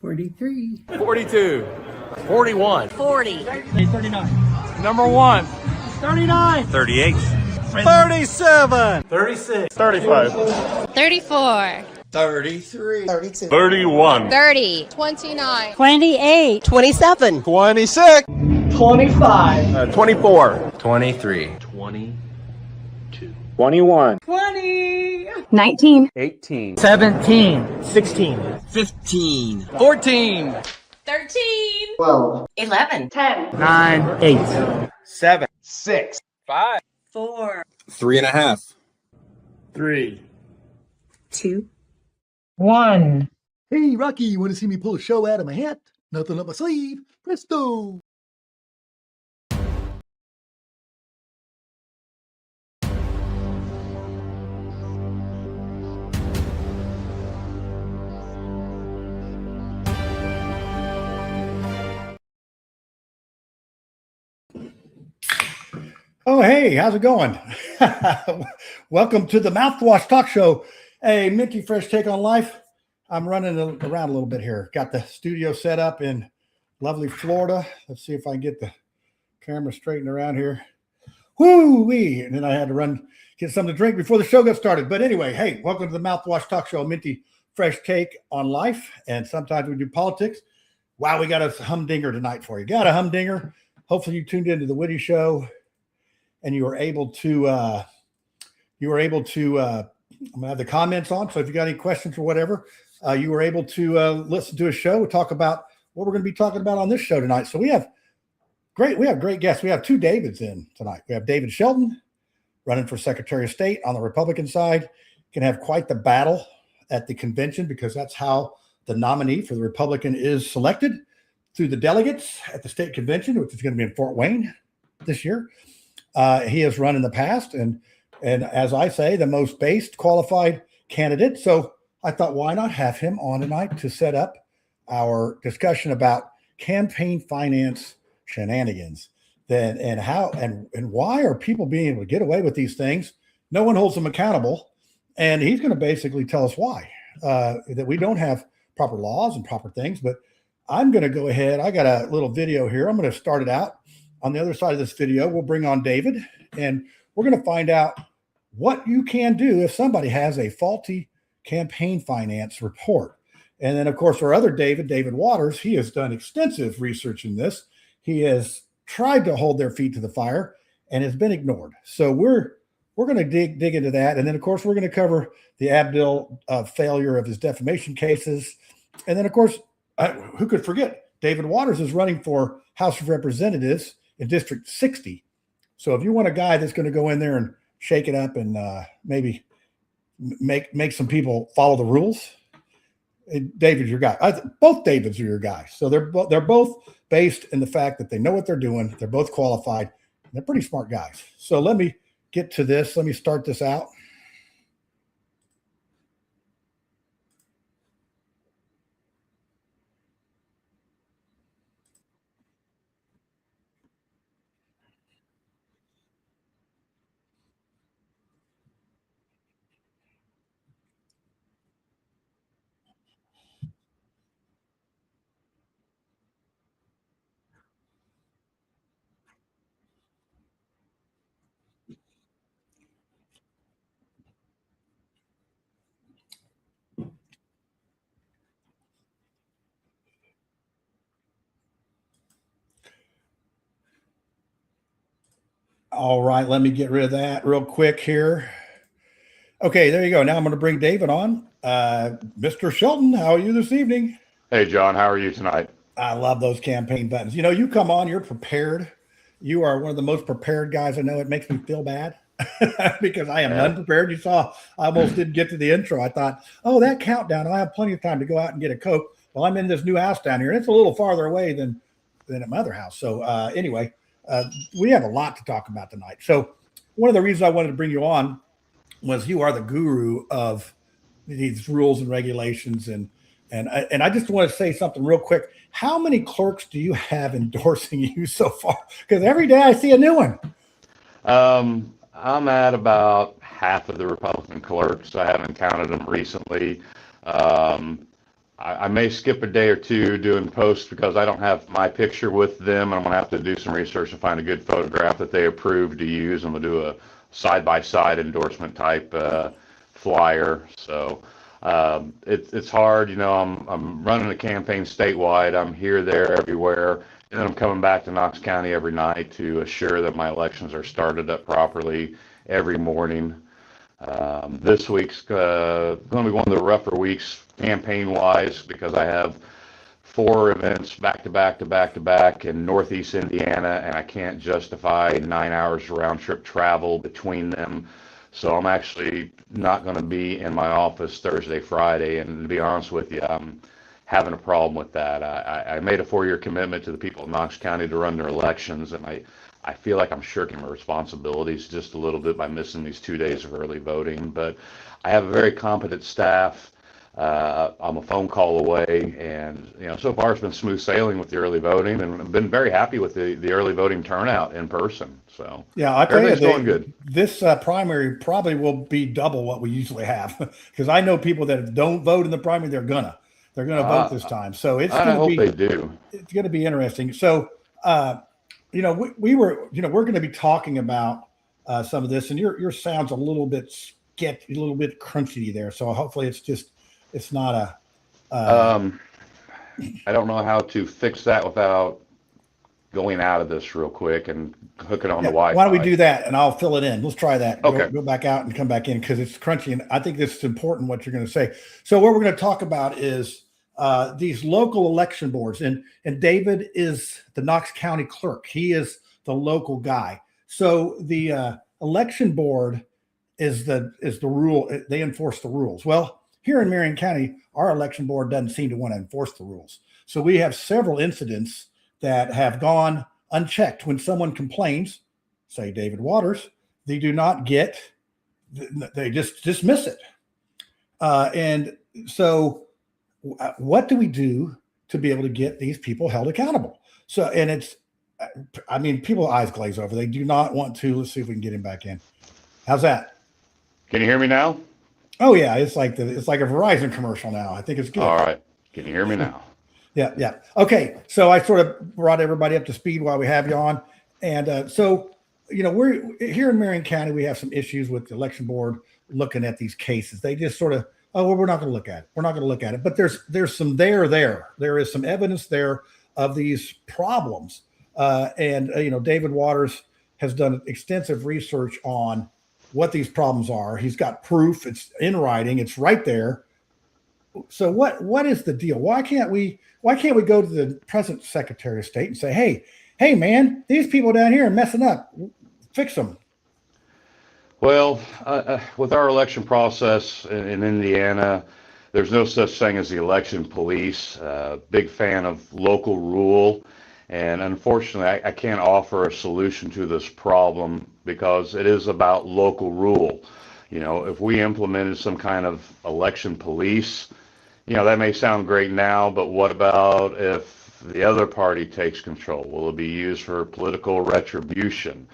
43. 42. 41. 40. 39. Number 1. 39. 38. 37. 36. 35. 34. 33. 32. 31. 30. 29. 28. 27. 26. 25. 24. 23. 21. 20. 19. 18. 17. 16. 15. 14. 13. 12. 11. 10. 9. 8. 7. 6. 5. 4. 3.5. 3. 2. 1. Hey, Rocky, you want to see me pull a show out of my hat? Nothing up my sleeve. Presto! Oh, hey, how's it going? Welcome to the Mouthwash Talk Show, a minty fresh take on life. I'm running around a little bit here. Got the studio set up in lovely Florida. Let's see if I can get the camera straightened around here. Woo-wee! And then I had to get something to drink before the show got started. But anyway, hey, welcome to the Mouthwash Talk Show, a minty fresh take on life. And sometimes we do politics. Wow, we got a humdinger tonight for you. Got a humdinger. Hopefully you tuned into the Woody Show and you were able to I'm gonna have the comments on. So if you got any questions or whatever, you were able to listen to a show. We'll talk about what we're going to be talking about on this show tonight. So we have great guests. We have two Davids in tonight. We have David Shelton running for Secretary of State on the Republican side. Can have quite the battle at the convention because that's how the nominee for the Republican is selected through the delegates at the state convention, which is going to be in Fort Wayne this year. He has run in the past, and as I say, the most based qualified candidate. So I thought, why not have him on tonight to set up our discussion about campaign finance shenanigans, and how and why are people being able to get away with these things? No one holds them accountable, and he's going to basically tell us why that we don't have proper laws and proper things. But I'm going to go ahead. I got a little video here. I'm going to start it out. On the other side of this video, we'll bring on David, and we're going to find out what you can do if somebody has a faulty campaign finance report. And then, of course, our other David Waters, he has done extensive research in this. He has tried to hold their feet to the fire and has been ignored. So we're going to dig into that. And then, of course, we're going to cover the Abdul failure of his defamation cases. And then, of course, who could forget? David Waters is running for House of Representatives in District 60. So if you want a guy that's going to go in there and shake it up and maybe make some people follow the rules, David's your guy. Both Davids are your guys. So they're both based in the fact that they know what they're doing. They're both qualified. And they're pretty smart guys. So let me get to this. Let me start this out. All right, let me get rid of that real quick here. Okay, there you go. Now I'm going to bring David on. Mr. Shelton, how are you this evening? Hey, John, how are you tonight? I love those campaign buttons. You know, you come on, you're prepared. You are one of the most prepared guys I know. It makes me feel bad because I am unprepared. You saw I almost didn't get to the intro. I thought, oh, that countdown, I'll have plenty of time to go out and get a Coke. Well, I'm in this new house down here, and it's a little farther away than at my other house. So anyway, we have a lot to talk about tonight. So one of the reasons I wanted to bring you on was you are the guru of these rules and regulations. And I just want to say something real quick. How many clerks do you have endorsing you so far? Because every day I see a new one. I'm at about half of the Republican clerks. I haven't counted them recently. I may skip a day or two doing posts because I don't have my picture with them. I'm going to have to do some research and find a good photograph that they approve to use. I'm going to do a side-by-side endorsement type flyer. So it's hard. You know, I'm running a campaign statewide. I'm here, there, everywhere. And then I'm coming back to Knox County every night to assure that my elections are started up properly every morning. This week's going to be one of the rougher weeks campaign-wise because I have 4 events back to back to back to back in Northeast Indiana, and I can't justify 9 hours round-trip travel between them. So I'm actually not going to be in my office Thursday, Friday, and to be honest with you, I'm having a problem with that. I made a 4-year commitment to the people of Knox County to run their elections, and I feel like I'm shirking my responsibilities just a little bit by missing these 2 days of early voting. But I have a very competent staff. I'm a phone call away, and you know, so far it's been smooth sailing with the early voting, and I've been very happy with the early voting turnout in person. So yeah, I tell you, everything's going good. This primary probably will be double what we usually have because I know people that don't vote in the primary. They're gonna vote this time. So it's I hope they do. It's going to be interesting. So you know, we're going to be talking about some of this, and your sound's a little bit sketchy, a little bit crunchy there. So hopefully it's not a. I don't know how to fix that without going out of this real quick and hooking on the Wi-Fi. Why don't we do that, and I'll fill it in. Let's try that. Okay. Go back out and come back in because it's crunchy, and I think this is important what you're going to say. So what we're going to talk about is these local election boards, and David is the Knox County clerk. He is the local guy. So the election board is the rule. They enforce the rules. Well, here in Marion County, our election board doesn't seem to want to enforce the rules. So we have several incidents that have gone unchecked. When someone complains, say David Waters, they do not get. They just dismiss it. And so what do we do to be able to get these people held accountable? So, and it's, I mean, people's eyes glaze over. They do not want to. Let's see if we can get him back in. How's that? Can you hear me now? Oh yeah, it's like a Verizon commercial now. I think it's good. All right. Can you hear me now? Yeah. Okay. So I sort of brought everybody up to speed while we have you on, and so you know, we're here in Marion County. We have some issues with the election board looking at these cases. They just sort of, oh, well, we're not going to look at it. We're not going to look at it. But there's some there. There is some evidence there of these problems. And you know, David Waters has done extensive research on what these problems are. He's got proof. It's in writing. It's right there. So what is the deal? Why can't we go to the present Secretary of State and say, hey, man, these people down here are messing up. Fix them. Well, with our election process in Indiana, there's no such thing as the election police. Big fan of local rule. And unfortunately, I can't offer a solution to this problem because it is about local rule. You know, if we implemented some kind of election police, you know, that may sound great now, but what about if the other party takes control? Will it be used for political retribution?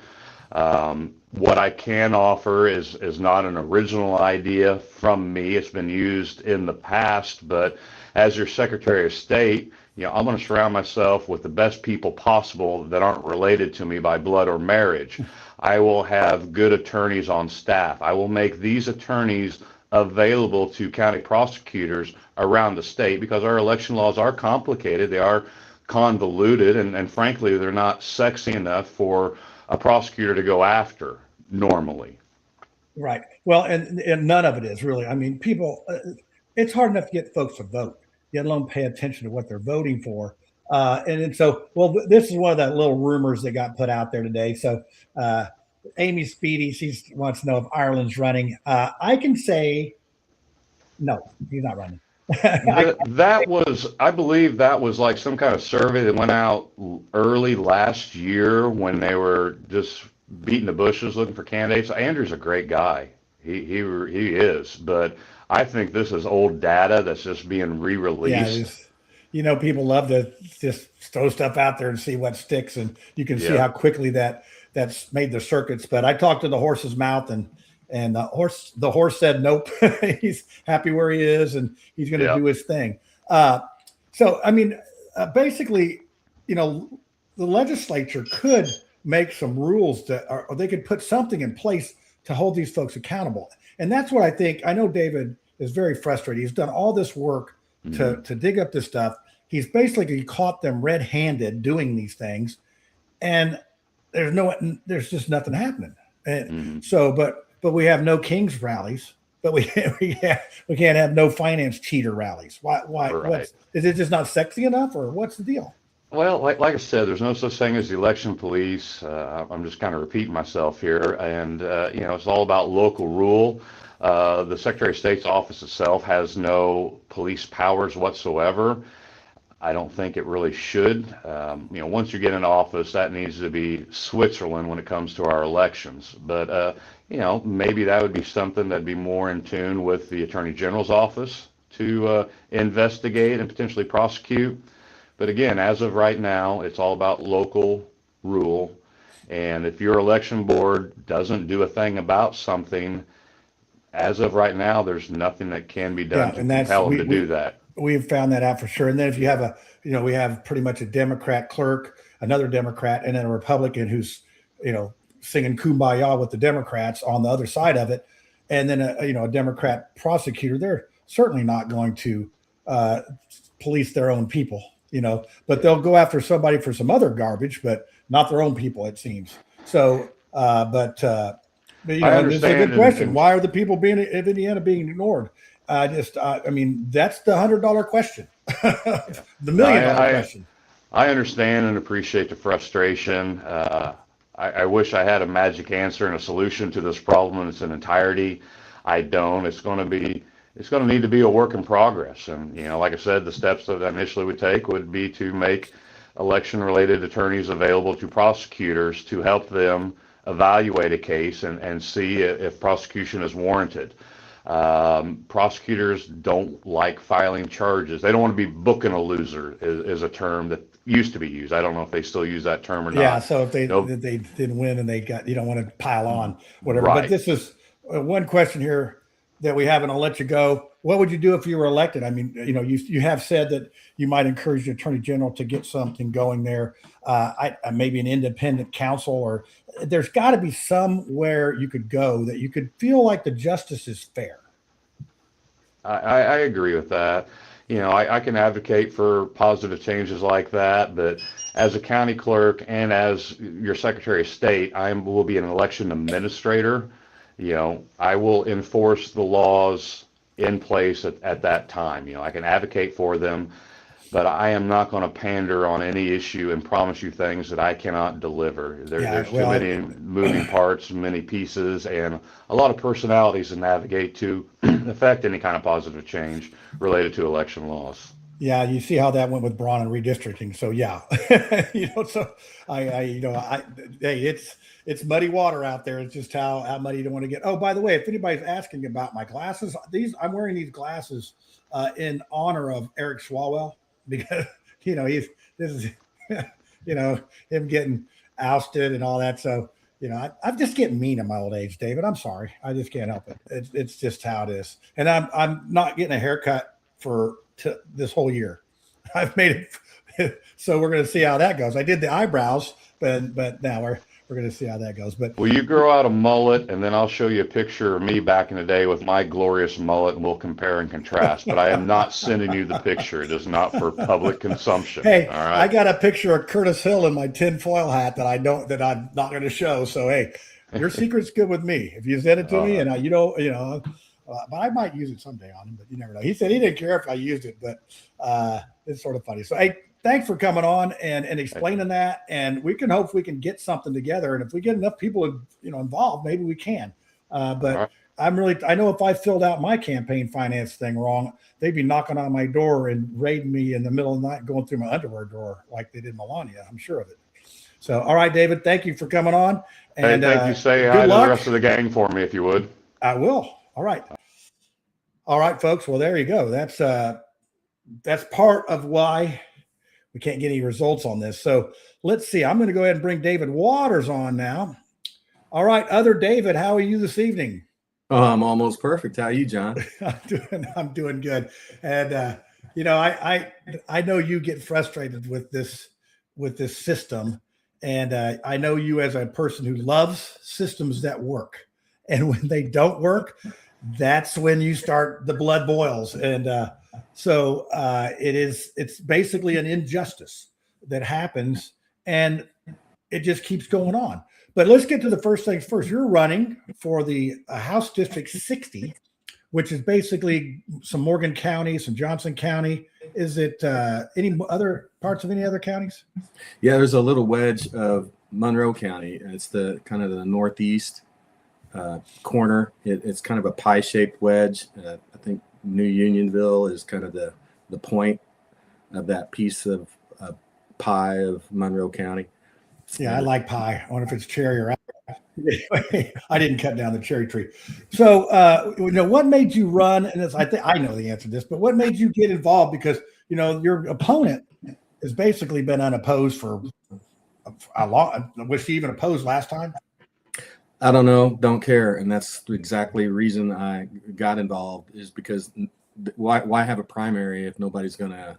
What I can offer is not an original idea from me. It's been used in the past, but as your Secretary of State, you know, I'm going to surround myself with the best people possible that aren't related to me by blood or marriage. I will have good attorneys on staff. I will make these attorneys available to county prosecutors around the state because our election laws are complicated. They are convoluted, and frankly, they're not sexy enough for a prosecutor to go after normally. Right. Well, and none of it is really. I mean, people, it's hard enough to get folks to vote, let alone pay attention to what they're voting for. And so, well, this is one of the little rumors that got put out there today. So Amy Speedy, she wants to know if Ireland's running. I can say, no, he's not running. I believe that was like some kind of survey that went out early last year when they were just beating the bushes looking for candidates. Andrew's a great guy. He is, but I think this is old data that's just being re-released. Yeah, you know, people love to just throw stuff out there and see what sticks, and you can see how quickly that's made the circuits. But I talked to the horse's mouth, and the horse said nope. He's happy where he is, and he's going to do his thing. So, I mean, basically, the legislature could make some rules or they could put something in place to hold these folks accountable. And that's what I think. I know David is very frustrated. He's done all this work to dig up this stuff. He's basically caught them red-handed doing these things, and there's just nothing happening. And so, but we have no Kings rallies, but we can't have no finance cheater rallies. Why? Right. Is it just not sexy enough, or what's the deal? Well, like I said, there's no such thing as the election police. I'm just kind of repeating myself here, and it's all about local rule. The Secretary of State's office itself has no police powers whatsoever. I don't think it really should. Once you get into office, that needs to be Switzerland when it comes to our elections. But, maybe that would be something that'd be more in tune with the Attorney General's office to investigate and potentially prosecute. But again, as of right now, it's all about local rule. And if your election board doesn't do a thing about something, as of right now, there's nothing that can be done to compel them to do that. We've found that out for sure. And then if you have we have pretty much a Democrat clerk, another Democrat, and then a Republican who's, singing Kumbaya with the Democrats on the other side of it. And then a Democrat prosecutor, they're certainly not going to police their own people, but they'll go after somebody for some other garbage, but not their own people, it seems. So, but it's a good question. Why are the people of Indiana being ignored? I mean, that's the $100 question, the $1 million question. I understand and appreciate the frustration. I wish I had a magic answer and a solution to this problem in its entirety. I don't. It's going to need to be a work in progress. And, like I said, the steps that I initially would take would be to make election-related attorneys available to prosecutors to help them evaluate a case and see if prosecution is warranted. Prosecutors don't like filing charges. They don't want to be booking a loser is a term that used to be used. I don't know if they still use that term or not. Yeah, so if they didn't win and you don't want to pile on, whatever. Right. But this is one question here that we have, and I'll let you go. What would you do if you were elected? I mean, you have said that you might encourage the Attorney General to get something going there. Maybe an independent counsel, or there's got to be somewhere you could go that you could feel like the justice is fair. I agree with that. I can advocate for positive changes like that, but as a county clerk and as your Secretary of State, I will be an election administrator. I will enforce the laws in place at that time. I can advocate for them, but I am not going to pander on any issue and promise you things that I cannot deliver. There's too many moving parts, many pieces, and a lot of personalities to navigate to affect any kind of positive change related to election laws. Yeah, you see how that went with Braun and redistricting. So yeah, hey, it's muddy water out there. It's just how muddy you don't want to get. Oh, by the way, if anybody's asking about my glasses, I'm wearing these glasses in honor of Eric Swalwell, because him getting ousted and all that. So I'm just getting mean in my old age, David. I'm sorry, I just can't help it. It's just how it is. And I'm not getting a haircut for this whole year. I've made it, so we're going to see how that goes. I did the eyebrows, but now we're going to see how that goes. But will you grow out a mullet, and then I'll show you a picture of me back in the day with my glorious mullet, and we'll compare and contrast. But I am not sending you the picture. It is not for public consumption. Hey, all right? I got a picture of Curtis Hill in my tinfoil hat that I'm not going to show. So hey, your secret's good with me. If you send it to me, and but I might use it someday on him, but you never know. He said he didn't care if I used it, but it's sort of funny. So hey, thanks for coming on and explaining that. And we can hope we can get something together. And if we get enough people, involved, maybe we can. But right. I know if I filled out my campaign finance thing wrong, they'd be knocking on my door and raiding me in the middle of the night, going through my underwear drawer like they did Melania. I'm sure of it. So, all right, David, thank you for coming on. And thank you. Say hi to the rest of the gang for me, if you would. I will. All right. All right, folks. Well, there you go. That's part of why we can't get any results on this. So let's see. I'm going to go ahead and bring David Waters on now. All right, other David, how are you this evening? Oh, I'm almost perfect. How are you, John? I'm doing good. And I know you get frustrated with this system, and I know you as a person who loves systems that work, and when they don't work, that's when you start the blood boils, and it's basically an injustice that happens, and it just keeps going on. But let's get to the first things first. You're running for the House District 60, which is basically some Morgan County, some Johnson County. Is it any other parts of any other counties? Yeah, there's a little wedge of Monroe County. It's the kind of the northeast corner. It's kind of a pie-shaped wedge. I think New Unionville is kind of the point of that piece of pie of Monroe County. Yeah, I like pie. I wonder if it's cherry or apple. I didn't cut down the cherry tree. So, what made you run? And I think I know the answer to this, but what made you get involved? Because your opponent has basically been unopposed for a long. Was she even opposed last time? I don't know. Don't care. And that's exactly the reason I got involved, is because why have a primary if nobody's going to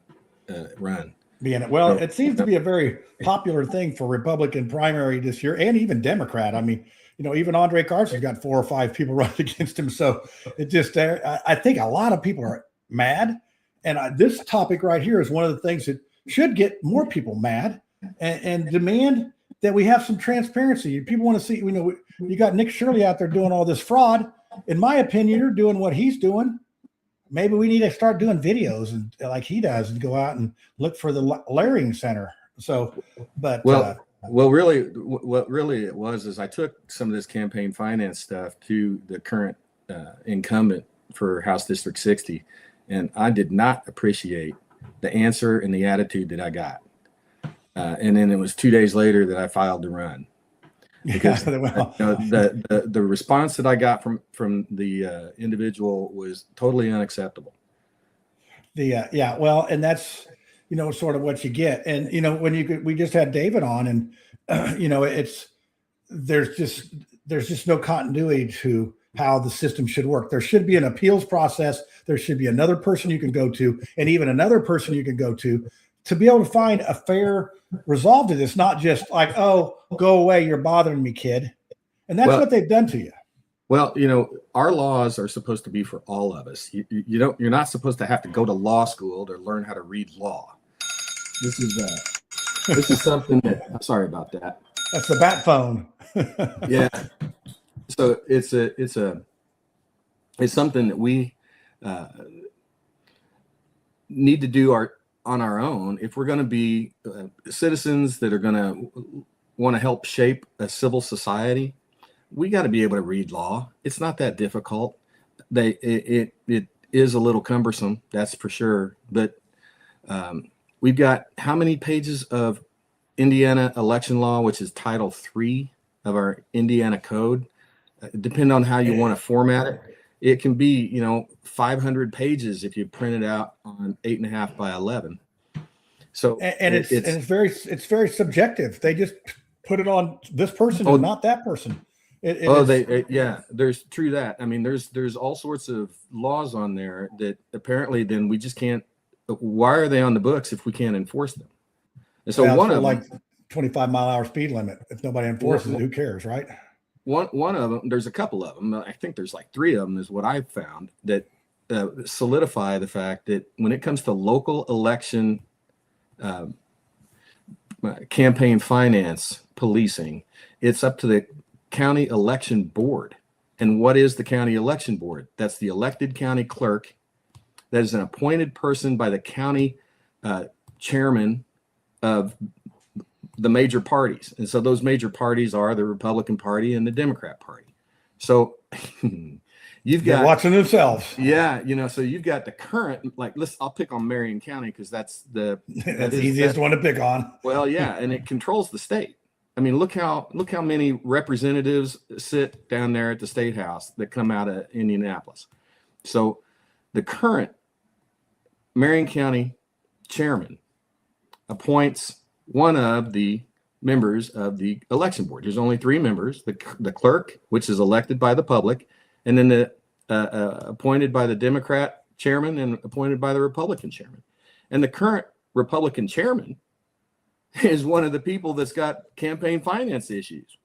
run? Well, it seems to be a very popular thing for Republican primary this year, and even Democrat. I mean, even Andre Carson's got 4 or 5 people running against him. So it just, I think a lot of people are mad. And this topic right here is one of the things that should get more people mad and demand that we have some transparency. People want to see, you got Nick Shirley out there doing all this fraud. In my opinion, you're doing what he's doing. Maybe we need to start doing videos and like he does and go out and look for the Laring Center. So, but really, what really it was is I took some of this campaign finance stuff to the current incumbent for House District 60, and I did not appreciate the answer and the attitude that I got. And then it was 2 days later that I filed to run. Because the response that I got from the individual was totally unacceptable. And that's sort of what you get. And we just had David on, and there's just no continuity to how the system should work. There should be an appeals process. There should be another person you can go to, and even another person you can go to be able to find a fair resolve to this, not just like, oh, go away, you're bothering me, kid. And that's what they've done to you. Well, our laws are supposed to be for all of us. You're not supposed to have to go to law school to learn how to read law. This is something that, I'm sorry about that. That's the bat phone. Yeah. So it's something that we need to do on our own if we're going to be citizens that are going to want to help shape a civil society. We got to be able to read law. It's not that difficult. It is a little cumbersome, that's for sure. But we've got how many pages of Indiana election law, which is Title III of our Indiana Code. Depending on how you want to format it, it can be 500 pages if you print it out on 8.5 by 11. So it's very subjective. They just put it on this person and not that person. There's true that. I mean, there's all sorts of laws on there that apparently then we just can't. Why are they on the books if we can't enforce them? And so one of them, 25-mile-an-hour speed limit. If nobody enforces it, who cares, right? One of them. There's a couple of them. I think there's like 3 of them is what I've found that solidify the fact that when it comes to local election campaign finance policing, it's up to the county election board. And what is the county election board? That's the elected county clerk. That is an appointed person by the county chairman of the major parties. And so those major parties are the Republican Party and the Democrat Party. So they're watching themselves. Yeah. So you've got the current, I'll pick on Marion County because that's the easiest one to pick on. Well, yeah. And it controls the state. I mean, look how many representatives sit down there at the State House that come out of Indianapolis. So the current Marion County chairman appoints one of the members of the election board. There's only 3 members, the clerk, which is elected by the public, and then the appointed by the Democrat chairman and appointed by the Republican chairman. And the current Republican chairman is one of the people that's got campaign finance issues.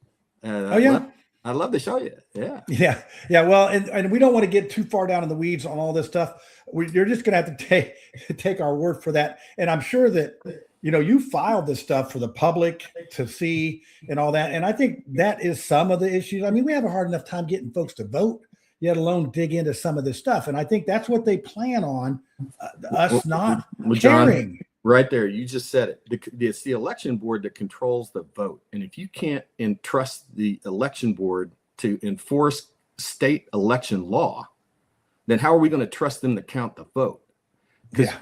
Oh, yeah. I'd love to show you. Yeah. Yeah. Well, and we don't want to get too far down in the weeds on all this stuff. You're just going to have to take our word for that. And I'm sure that, you filed this stuff for the public to see and all that. And I think that is some of the issues. I mean, we have a hard enough time getting folks to vote, yet alone dig into some of this stuff. And I think that's what they plan on, us not caring. John, right there, you just said it. It's the election board that controls the vote. And if you can't entrust the election board to enforce state election law, then how are we going to trust them to count the vote? Because,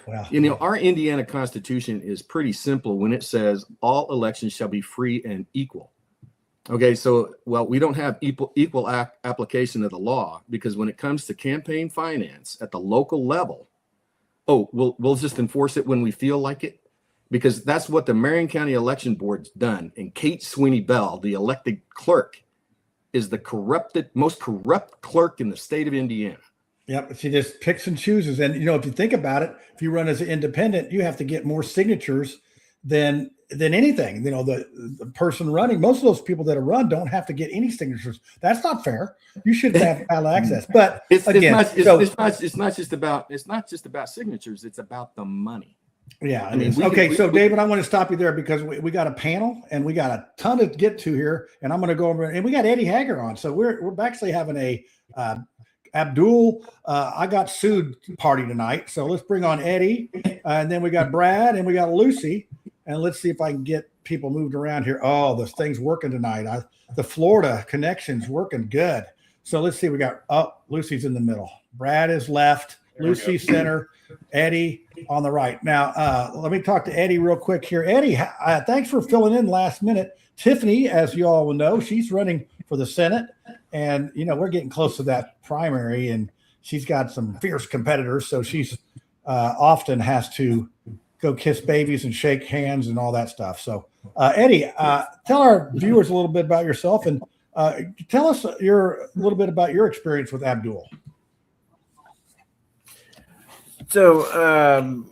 our Indiana Constitution is pretty simple when it says all elections shall be free and equal. Okay, so, we don't have equal application of the law, because when it comes to campaign finance at the local level, we'll just enforce it when we feel like it, because that's what the Marion County Election Board's done. And Kate Sweeney Bell, the elected clerk, is the most corrupt clerk in the state of Indiana. Yep. She just picks and chooses. And, if you think about it, if you run as an independent, you have to get more signatures than anything. The person running, most of those people that are run don't have to get any signatures. That's not fair. You should have ballot access. But it's not just about signatures. It's about the money. Yeah. So David, I want to stop you there because we got a panel and we got a ton to get to here, and I'm going to go over, and we got Eddie Hager on. So we're actually having a Abdul, I got sued party tonight. So let's bring on Eddie, and then we got Brad, and we got Lucy, and let's see if I can get people moved around here. Oh, this thing's working tonight. The Florida connection's working good. So let's see. We got Lucy's in the middle. Brad is left. Lucy center. Eddie on the right. Now, let me talk to Eddie real quick here. Eddie, thanks for filling in last minute. Tiffany, as you all will know, she's running for the Senate. And, we're getting close to that primary, and she's got some fierce competitors. So she's often has to go kiss babies and shake hands and all that stuff. So, Eddie, tell our viewers a little bit about yourself, and tell us a little bit about your experience with Abdul. So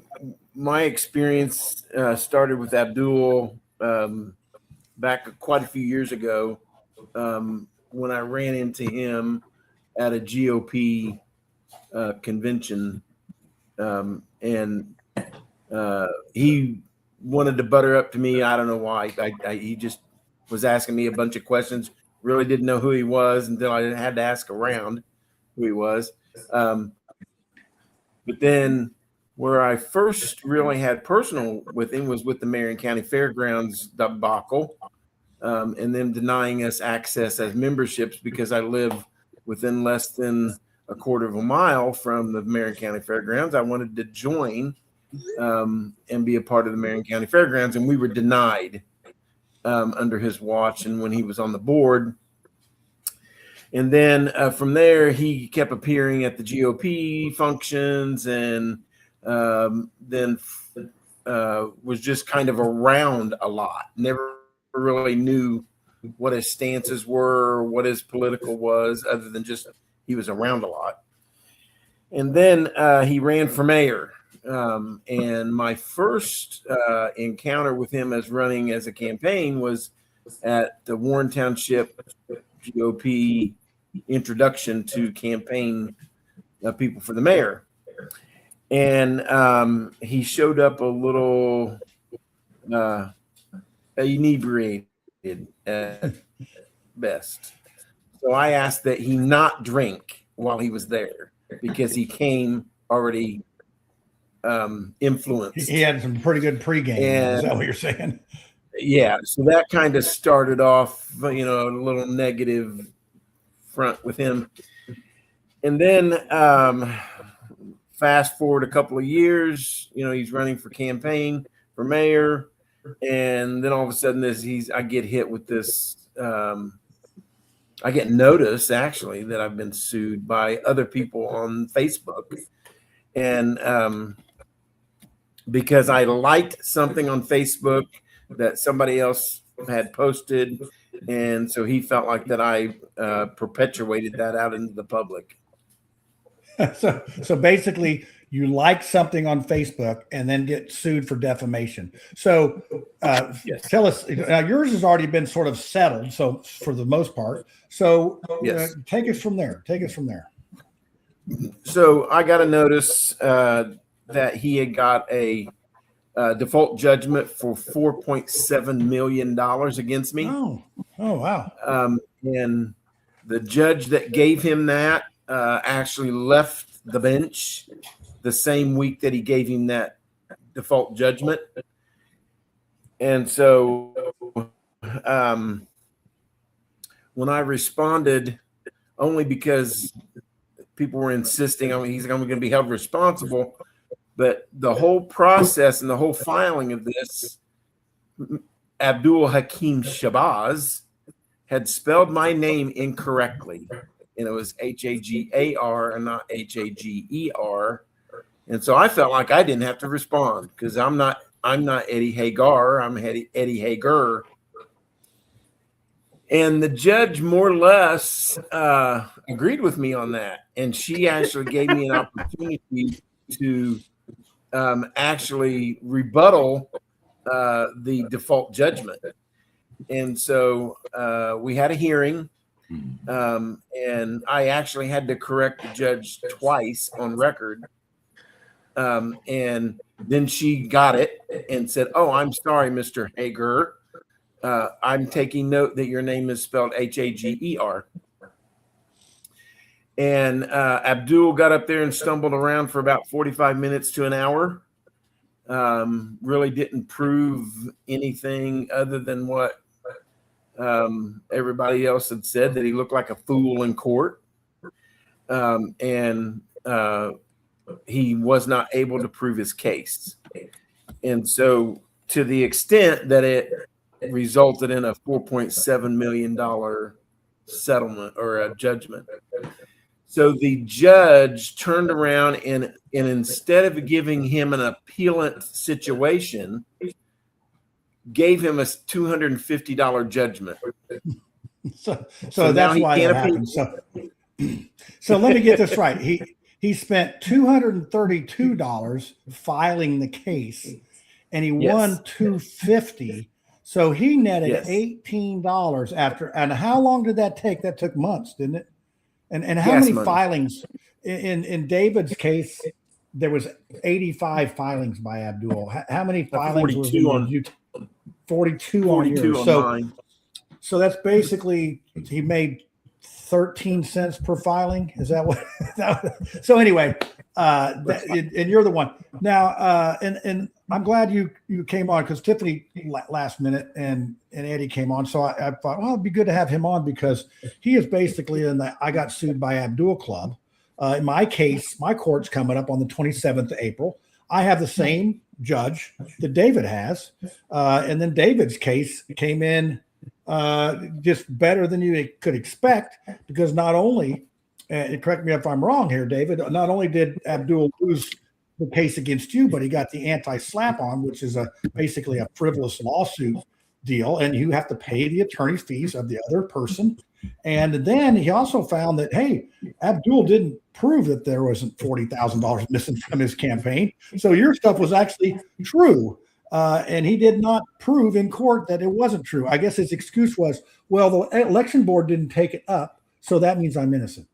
my experience started with Abdul back quite a few years ago when I ran into him at a GOP convention, and he wanted to butter up to me. I don't know why. He just was asking me a bunch of questions. Really didn't know who he was until I had to ask around who he was. But then where I first really had personal with him was with the Marion County Fairgrounds debacle, and them denying us access as memberships because I live within less than a quarter of a mile from the Marion County Fairgrounds. I wanted to join and be a part of the Marion County Fairgrounds, and we were denied under his watch and when he was on the board. And then from there, he kept appearing at the GOP functions, and then was just kind of around a lot. Never really knew what his stances were, what his political was, other than just he was around a lot. And then he ran for mayor. And my first encounter with him as running as a campaign was at the Warren Township GOP introduction to campaign people for the mayor. And he showed up a little inebriated at best. So I asked that he not drink while he was there because he came already influenced. He had some pretty good pregame. Is that what you're saying? Yeah. So that kind of started off, a little negative front with him. And then fast forward a couple of years, he's running for campaign for mayor. And then all of a sudden I get hit with this. I get notice actually that I've been sued by other people on Facebook. And because I liked something on Facebook that somebody else had posted. And so he felt like that I perpetuated that out into the public. So basically you like something on Facebook and then get sued for defamation. So Yes. tell us, now yours has already been sort of settled, so for the most part. So Yes. take us from there. Take us from there. So I got a notice that he had got a default judgment for $4.7 million against me. Oh wow. And the judge that gave him that actually left the bench the same week that he gave him that default judgment. And so when I responded, only because people were insisting on he's going to be held responsible, but the whole process and the whole filing of this, Abdul Hakim Shabazz had spelled my name incorrectly, and it was Hagar and not Hager. And so I felt like I didn't have to respond because I'm not Eddie Hagar, I'm Eddie Hager. And the judge more or less agreed with me on that, and she actually gave me an opportunity to actually rebuttal the default judgment. And so we had a hearing, and I actually had to correct the judge twice on record. And then she got it and said, "Oh, I'm sorry, Mr. Hager. I'm taking note that your name is spelled Hager." And Abdul got up there and stumbled around for about 45 minutes to an hour. Really didn't prove anything other than what everybody else had said, that he looked like a fool in court. And he was not able to prove his case. And so to the extent that it resulted in a $4.7 million settlement or a judgment. So the judge turned around and instead of giving him an appellant situation, gave him a $250 judgment. So now that's he why can't that happened. So let me get this right. He spent $232 filing the case, and he won $250. So he netted $18 after. And how long did that take? That took months, didn't it? And how many filings in David's case? There was 85 filings by Abdul. How many filings? 42 on you? 42 on yours. So that's basically he made 13 cents per filing. Is that what? So anyway, and you're the one now. And I'm glad you came on because Tiffany last minute and Eddie came on. So I thought, well, it'd be good to have him on because he is basically in the I got sued by Abdul club. In my case, my court's coming up on the 27th of April. I have the same judge that David has. And then David's case came in just better than you could expect because not only, correct me if I'm wrong here, David, not only did Abdul lose the case against you, but he got the anti-slap on, which is basically a frivolous lawsuit deal, and you have to pay the attorney's fees of the other person. And then he also found that, hey, Abdul didn't prove that there wasn't $40,000 missing from his campaign. So your stuff was actually true. And he did not prove in court that it wasn't true. I guess his excuse was, well, the election board didn't take it up, so that means I'm innocent.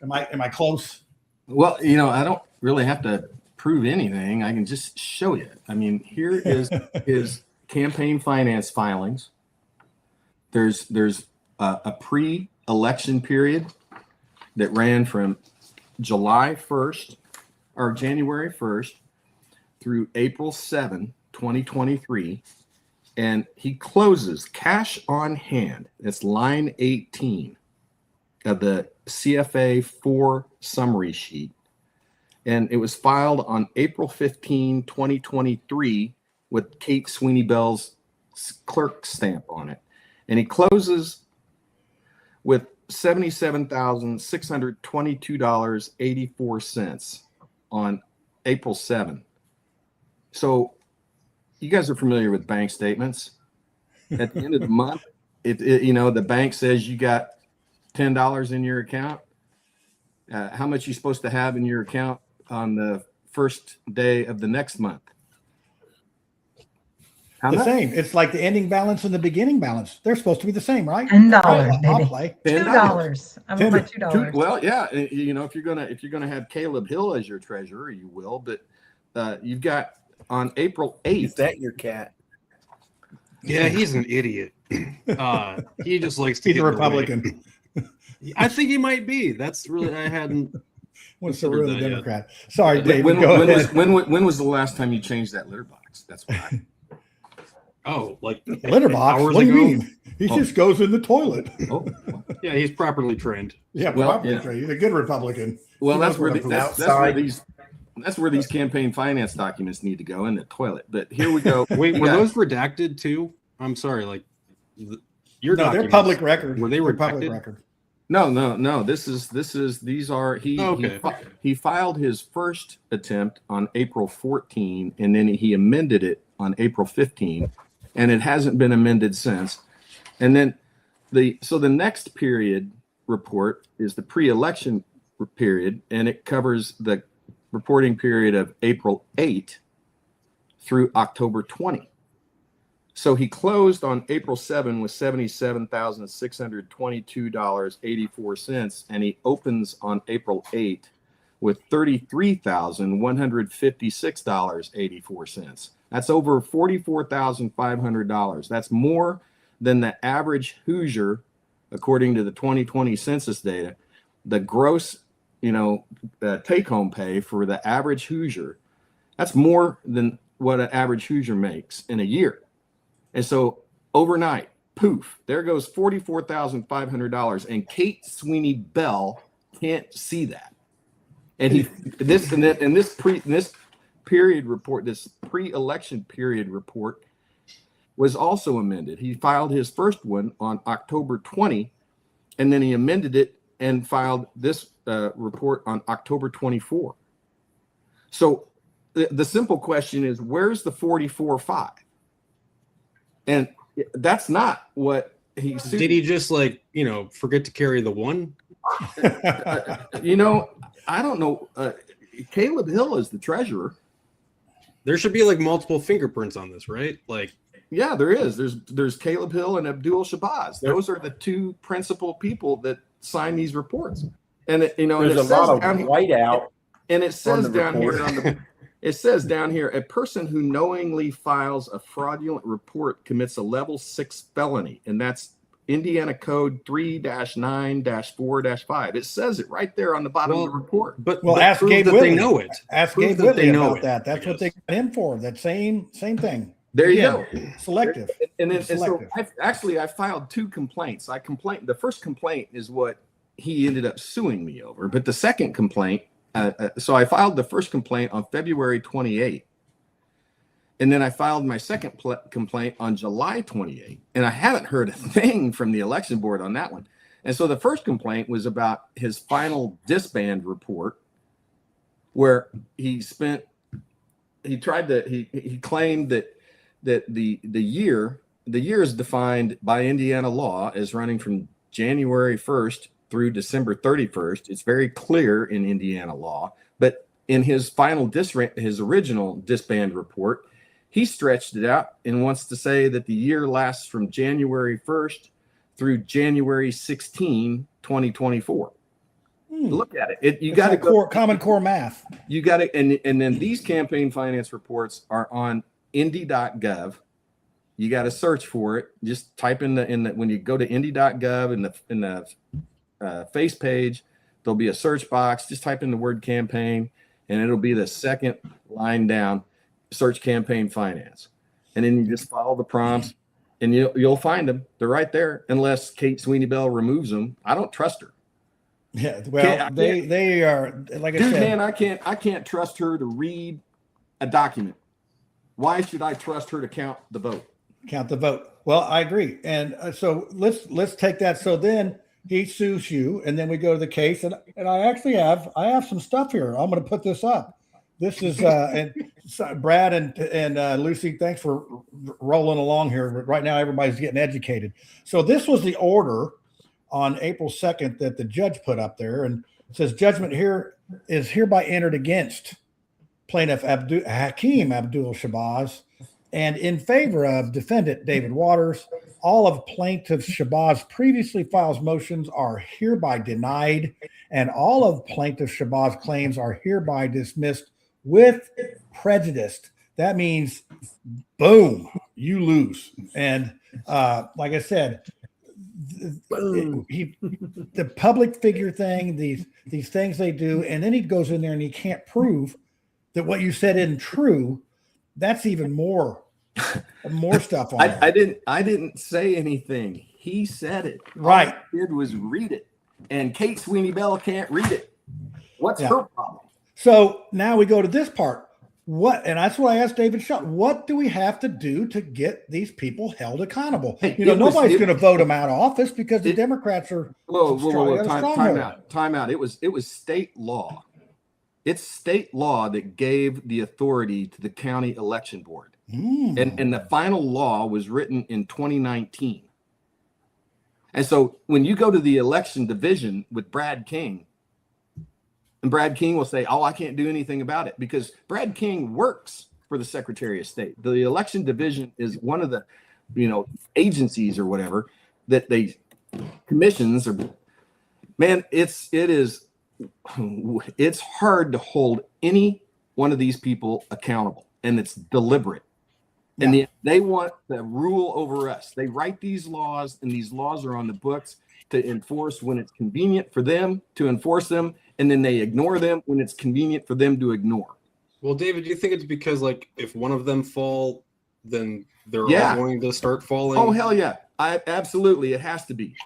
Am I close? Well, I don't really have to prove anything. I can just show you. I mean, here is his campaign finance filings. There's a pre-election period that ran from July 1st or January 1st through April 7, 2023. And he closes cash on hand. That's line 18 of the CFA 4 summary sheet. And it was filed on April 15, 2023 with Kate Sweeney Bell's clerk stamp on it. And he closes with $77,622.84 on April 7. So you guys are familiar with bank statements. At the end of the month, the bank says you got $10 in your account. How much you supposed to have in your account on the first day of the next month? How The much? same. It's like the ending balance and the beginning balance. They're supposed to be the same, right? $10, I'll baby. play. $2. I'm gonna put $2. Well, yeah, you know, if you're gonna have Caleb Hill as your treasurer, you will. But you've got on April 8th. Is that your cat? Yeah, he's an idiot. He just likes to He's get a in the way. Republican. I think he might be. That's really I hadn't. What's the considered real that yet. Democrat? Sorry, David. When go was the last time you changed that litter box? That's what I. Oh, like litter box. hours What do you ago? mean? He just goes in the toilet. Oh, Yeah, he's properly trained. Yeah, Well, probably. yeah. He's a good Republican. well, He that's knows where what I'm that's where these campaign finance documents need to go in the toilet. But here we go. Wait, were Yeah. those redacted too? I'm sorry, like your No, they're documents, public record. Were they They're redacted? public record. No. This is these are Okay. he filed his first attempt on April 14, and then he amended it on April 15, and it hasn't been amended since. And then the next period report is the pre-election period, and it covers the reporting period of April 8 through October 20. So he closed on April 7 with $77,622.84, and he opens on April 8 with $33,156.84. That's over $44,500. That's more than the average Hoosier, according to the 2020 census data. The gross, take-home pay for the average Hoosier, that's more than what an average Hoosier makes in a year. And so overnight, poof, there goes $44,500. And Kate Sweeney Bell can't see that. And this period report, this pre-election period report, was also amended. He filed his first one on October 20, and then he amended it and filed this report on October 24. So the simple question is, where's the 44.5? And that's not what he sued. Did he just forget to carry the one? I don't know. Caleb Hill is the treasurer. There should be like multiple fingerprints on this, right? Like, yeah, there is. There's Caleb Hill and Abdul Shabazz. Those are the two principal people that sign these reports. And there's a lot of whiteout. And it says down here it says down here, a person who knowingly files a fraudulent report commits a level 6 felony, and that's Indiana Code 3-9-4-5. It says it right there on the bottom of the report. But ask prove Gabe that Whitley. they know it. Ask Prove Gabe that Whitley they know about it, that. That's what they got him for. That same thing. There you Again, go. Selective. And so Selective. I filed 2 complaints. The first complaint is what he ended up suing me over, but the second complaint. So I filed the first complaint on February 28, and then I filed my second complaint on July 28, and I haven't heard a thing from the election board on that one. And so the first complaint was about his final disband report, where he claimed that the year is defined by Indiana law as running from January 1st through December 31st. It's very clear in Indiana law, but in his original disband report, he stretched it out and wants to say that the year lasts from January 1st through January 16, 2024. Look at it. You got to Common Core math. You got it. And then these campaign finance reports are on indy.gov. You got to search for it. Just type in the when you go to indy.gov in the face page, there'll be a search box. Just type in the word campaign, and it'll be the second line down, search campaign finance. And then you just follow the prompts, and you'll find them. They're right there, unless Kate Sweeney Bell removes them. I don't trust her. Yeah, well, they are, like I Dude, said. man, I can't trust her to read a document. Why should I trust her to count the vote? Count the vote. Well, I agree. And so let's take that. So then he sues you, and then we go to the case. And I actually have some stuff here. I'm going to put this up. This is and Brad and Lucy, thanks for rolling along here. Right now, everybody's getting educated. So this was the order on April 2nd that the judge put up there, and it says judgment here is hereby entered against plaintiff Hakeem Abdul Shabazz and in favor of defendant David Waters. All of plaintiff Shabazz previously filed motions are hereby denied, and all of plaintiff Shabazz claims are hereby dismissed with prejudice. That means, boom, you lose. And like I said, the public figure thing, these things they do, and then he goes in there and he can't prove that what you said isn't true. That's even more stuff on it. I didn't say anything. He said it. Right. All I did was read it. And Kate Sweeney Bell can't read it. What's her problem? So now we go to this part. And that's what I asked David Shelton. What do we have to do to get these people held accountable? Hey, nobody's going to vote them out of office because the Democrats are. Whoa. Time out. It was state law. It's state law that gave the authority to the county election board. And the final law was written in 2019. And so when you go to the election division with Brad King, and Brad King will say, "Oh, I can't do anything about it," because Brad King works for the Secretary of State. The election division is one of the, agencies or whatever that they commissions or, man, it's hard to hold any one of these people accountable, and it's deliberate. And they want the rule over us. They write these laws, and these laws are on the books to enforce when it's convenient for them to enforce them, and then they ignore them when it's convenient for them to ignore. Well, David, do you think it's because, like, if one of them fall, then they're all going to start falling? Oh, hell yeah. Absolutely. It has to be.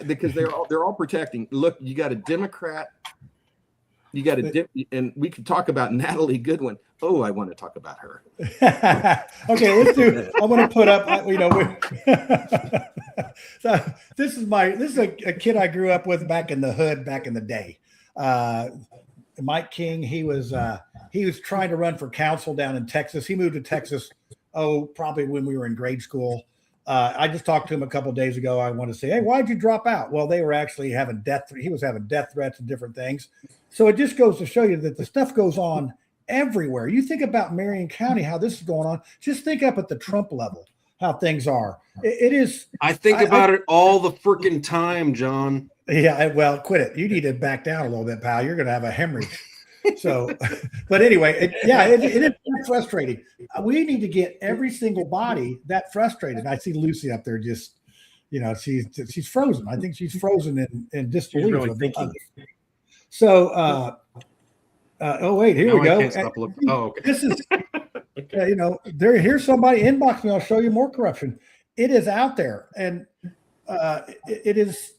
Because they're all protecting. Look, you got a Democrat. You got and we could talk about Natalie Goodwin. Oh, I want to talk about her. Okay, let's do. I want to put up. So this is a kid I grew up with back in the hood, back in the day. Mike King. He was trying to run for council down in Texas. He moved to Texas. Probably when we were in grade school. I just talked to him a couple of days ago. I want to say, hey, why'd you drop out? Well, they were actually having he was having death threats and different things. So it just goes to show you that the stuff goes on everywhere. You think about Marion County, how this is going on. Just think up at the Trump level, how things are. It is. I think about it all the freaking time, John. Yeah, well, quit it. You need to back down a little bit, pal. You're going to have a hemorrhage. So, but anyway, it is frustrating. We need to get every single body that frustrated. I see Lucy up there just, she's frozen. I think she's frozen in disbelief. Really thinking. So, wait, here now we go. I can't stop looking. Oh, okay. This is, here's somebody inbox me. I'll show you more corruption. It is out there, and it is.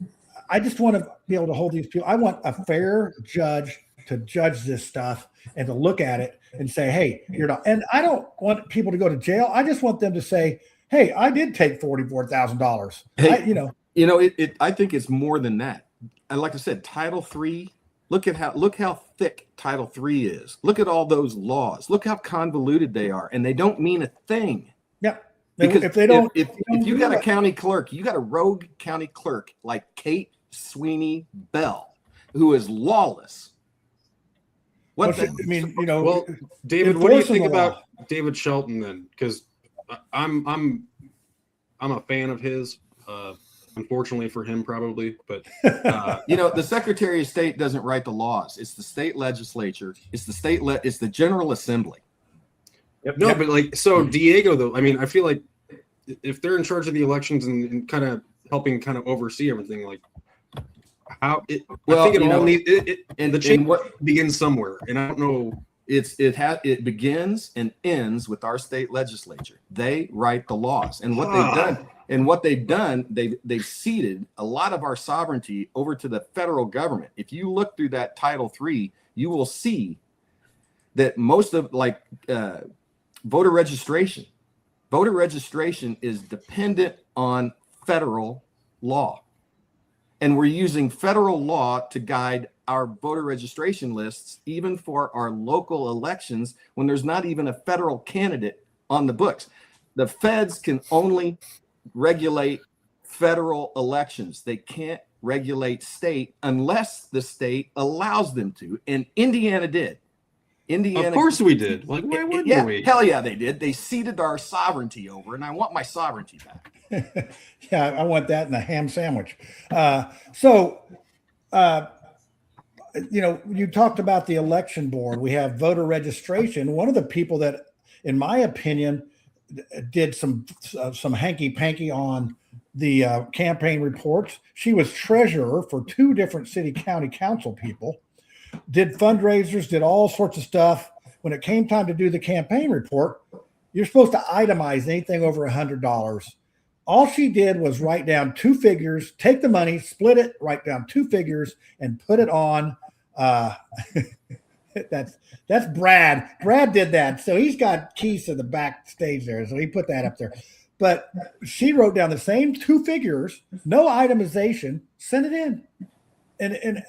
I just want to be able to hold these people. I want a fair judge to judge this stuff and to look at it and say, hey, you're not. And I don't want people to go to jail. I just want them to say, hey, I did take $44,000. Hey, I think it's more than that. And like I said, Title III. Look how thick Title III is. Look at all those laws. Look how convoluted they are, and they don't mean a thing. Yeah. Because if they don't, if you got a county clerk, you got a rogue county clerk like Kate Sweeney Bell, who is lawless. Well, David, what do you think about David Shelton then? Because I'm a fan of his. Unfortunately for him, probably, but the Secretary of State doesn't write the laws. It's the state legislature. It's the General Assembly. Yep. No, but so Diego, though, I mean, I feel like if they're in charge of the elections and kind of helping kind of oversee everything, I think it all needs the change begins somewhere, and I don't know. It begins and ends with our state legislature. They write the laws, and what they've done, they've ceded a lot of our sovereignty over to the federal government. If you look through that Title III, you will see that most of voter registration is dependent on federal law. And we're using federal law to guide our voter registration lists, even for our local elections, when there's not even a federal candidate on the books. The feds can only regulate federal elections. They can't regulate state unless the state allows them to. And Indiana did. Indiana, of course we did. Like, why wouldn't we? Hell yeah, they did. They ceded our sovereignty over, and I want my sovereignty back. Yeah, I want that in a ham sandwich. You talked about the election board. We have voter registration. One of the people that, in my opinion, did some hanky-panky on the campaign reports. She was treasurer for 2 different city county council people, did fundraisers, did all sorts of stuff. When it came time to do the campaign report, you're supposed to itemize anything over $100. All she did was write down 2 figures, take the money, split it, write down 2 figures, and put it on. That's Brad. Brad did that. So he's got keys to the backstage there. So he put that up there. But she wrote down the same 2 figures, no itemization, sent it in. And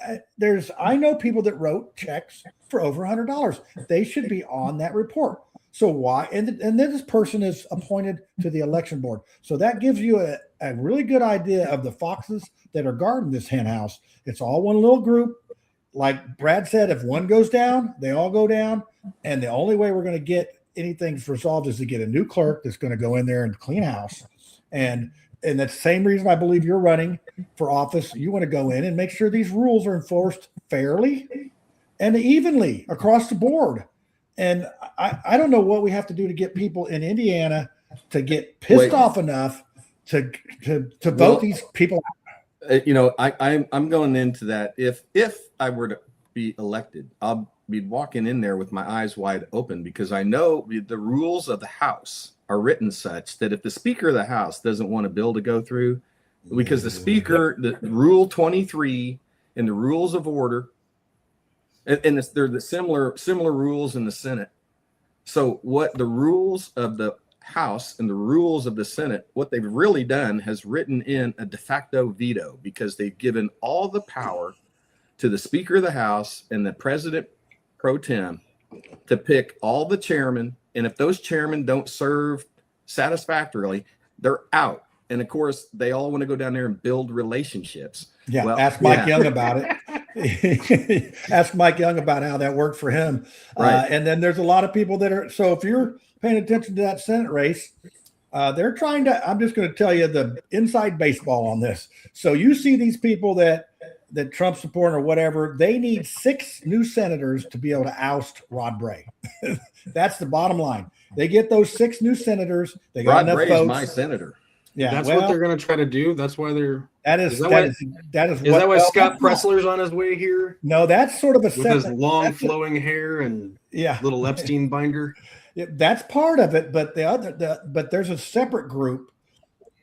I know people that wrote checks for over $100. They should be on that report. So why? And then this person is appointed to the election board. So that gives you a really good idea of the foxes that are guarding this hen house. It's all one little group. Like Brad said, if one goes down, they all go down. And the only way we're going to get anything resolved is to get a new clerk that's going to go in there and clean house. And that's the same reason I believe you're running for office. You want to go in and make sure these rules are enforced fairly and evenly across the board. And I don't know what we have to do to get people in Indiana to get pissed off enough to vote these people out. I'm going into that. If I were to be elected, I'll be walking in there with my eyes wide open, because I know the rules of the House are written such that if the Speaker of the House doesn't want a bill to go through, because the Speaker, the Rule 23 and the Rules of Order, and they're the similar rules in the Senate. So what the rules of the House and the rules of the Senate, what they've really done has written in a de facto veto, because they've given all the power to the Speaker of the House and the President pro tem to pick all the chairmen. And if those chairmen don't serve satisfactorily, they're out. And of course, they all want to go down there and build relationships. Yeah, well, ask Mike Young about it. Ask Mike Young about how that worked for him. Right. And then there's a lot of people that are, so if you're paying attention to that Senate race, they're trying to, I'm just going to tell you the inside baseball on this. So you see these people that Trump support or whatever, they need 6 new senators to be able to oust Rod Bray. That's the bottom line. They get those 6 new senators. They got enough votes. Rod Bray is my senator. Yeah, that's what they're going to try to do. That's why they're. Is that why Scott Pressler's on his way here? No, that's sort of a with his long flowing hair and little Epstein binder. Yeah, that's part of it, but but there's a separate group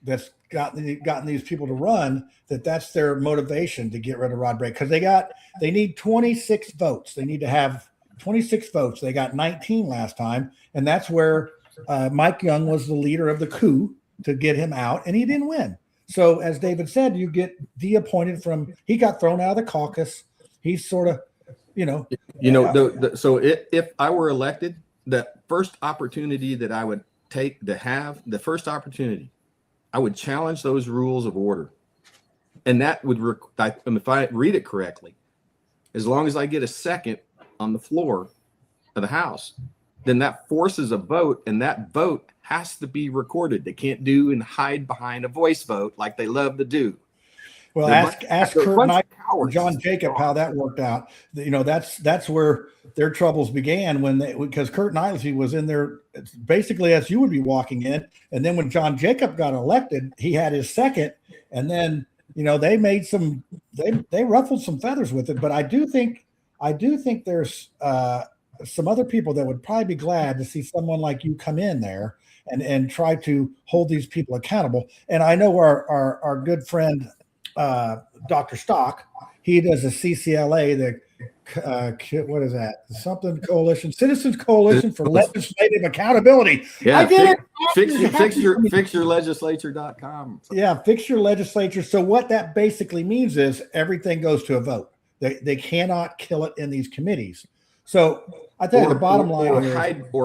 that's gotten these people to run. That's their motivation to get rid of Rod Bray, because they need 26 votes. They need to have 26 votes. They got 19 last time, and that's where Mike Young was the leader of the coup to get him out, and he didn't win. So as David said, you get de-appointed from, he got thrown out of the caucus. He's sort of, so if I were elected, the first opportunity that I would take to have the first opportunity, I would challenge those rules of order. And that would, if I read it correctly, as long as I get a second on the floor of the House, then that forces a vote, and that vote has to be recorded. They can't do and hide behind a voice vote like they love to do. Well, ask Kurt Knight or John Jacob how that worked out. That's where their troubles began because Kurt Knightley was in there basically as you would be walking in, and then when John Jacob got elected, he had his second, and then they made they ruffled some feathers with it. But I do think there's some other people that would probably be glad to see someone like you come in there and try to hold these people accountable. And I know our good friend, Dr. Stock, he does a CCLA, what is that? Citizens Coalition for Legislative Accountability. Yeah, I did it. Fixyourlegislature.com. Yeah, fix your legislature. So what that basically means is everything goes to a vote. They cannot kill it in these committees. So I tell you, the bottom line or here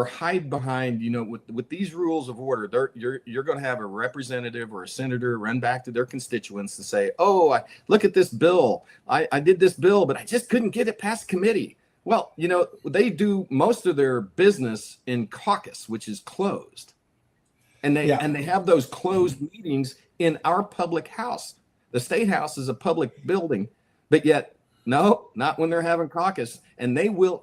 hide behind, with these rules of order, you're going to have a representative or a senator run back to their constituents to say, "Oh, look at this bill. I did this bill, but I just couldn't get it past committee." Well, they do most of their business in caucus, which is closed, and they have those closed meetings in our public house. The state house is a public building, but yet. No, not when they're having caucus, and they will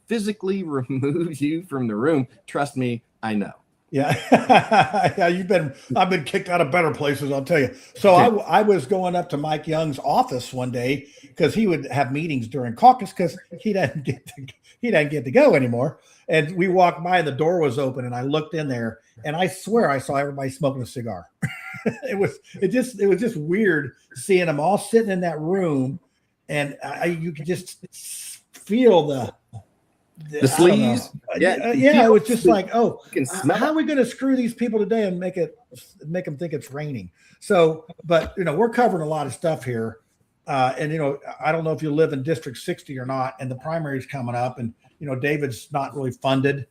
physically remove you from the room. Trust me, I know. Yeah. Yeah, I've been kicked out of better places, I'll tell you. So I was going up to Mike Young's office one day because he would have meetings during caucus because he doesn't get to go anymore. And we walked by and the door was open and I looked in there and I swear I saw everybody smoking a cigar. It was just weird seeing them all sitting in that room, and you could just feel the sleaze. Yeah. It was just like, how are we going to screw these people today and make them think it's raining? So, but we're covering a lot of stuff here, and I don't know if you live in District 60 or not, and the primary's coming up, and David's not really funded.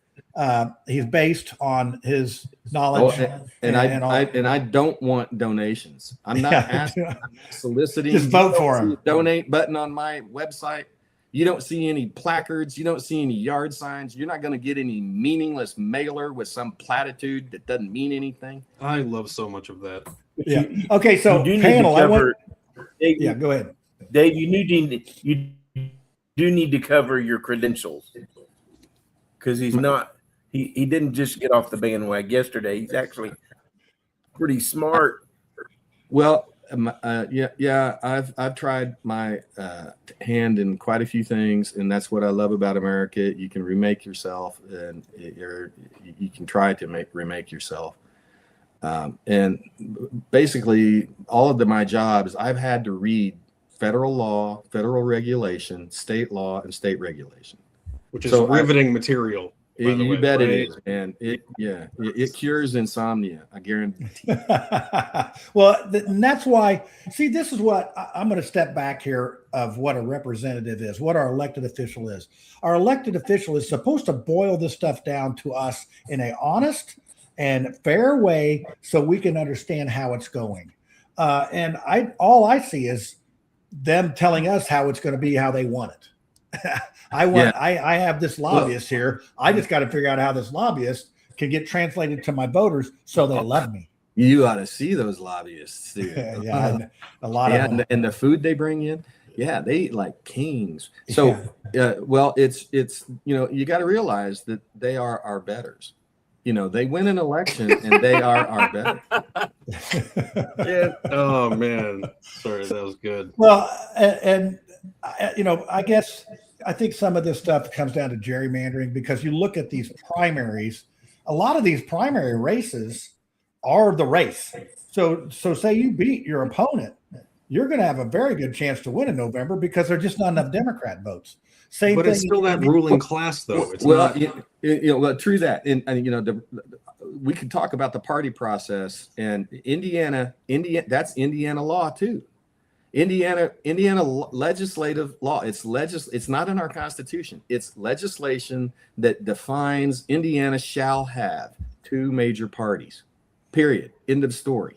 He's based on his knowledge, and I don't want donations. I'm not asking, I'm not soliciting. Just vote for him. Donate button on my website. You don't see any placards. You don't see any yard signs. You're not going to get any meaningless mailer with some platitude that doesn't mean anything. I love so much of that. Yeah. Okay. So panel, Dave, go ahead. Dave, you do need to cover your credentials because he's not. He didn't just get off the bandwagon yesterday. He's actually pretty smart. Well, I've tried my hand in quite a few things, and that's what I love about America. You can remake yourself, and you can try to remake yourself. And basically, all of my jobs, I've had to read federal law, federal regulation, state law, and state regulation, which is riveting material. You bet it is, man. It cures insomnia. I guarantee. Well, and that's why. See, this is what I'm going to step back here of what a representative is, what our elected official is. Our elected official is supposed to boil this stuff down to us in a honest and fair way, so we can understand how it's going. And all I see is them telling us how it's going to be, how they want it. I have this lobbyist here. I just got to figure out how this lobbyist can get translated to my voters so they love me. You ought to see those lobbyists, dude. Yeah, a lot of them. And the food they bring in, they eat like kings. So, it's you got to realize that they are our betters. They win an election and they are our betters. Oh man, sorry, that was good. Well, and I think some of this stuff comes down to gerrymandering, because you look at these primaries, a lot of these primary races are the race. So say you beat your opponent, you're going to have a very good chance to win in November because there's just not enough Democrat votes. But it's still that ruling class, though. It's well, true that. And we could talk about the party process, and Indiana, that's Indiana law too. Indiana legislative law. It's not in our Constitution. It's legislation that defines Indiana shall have 2 major parties. Period. End of story.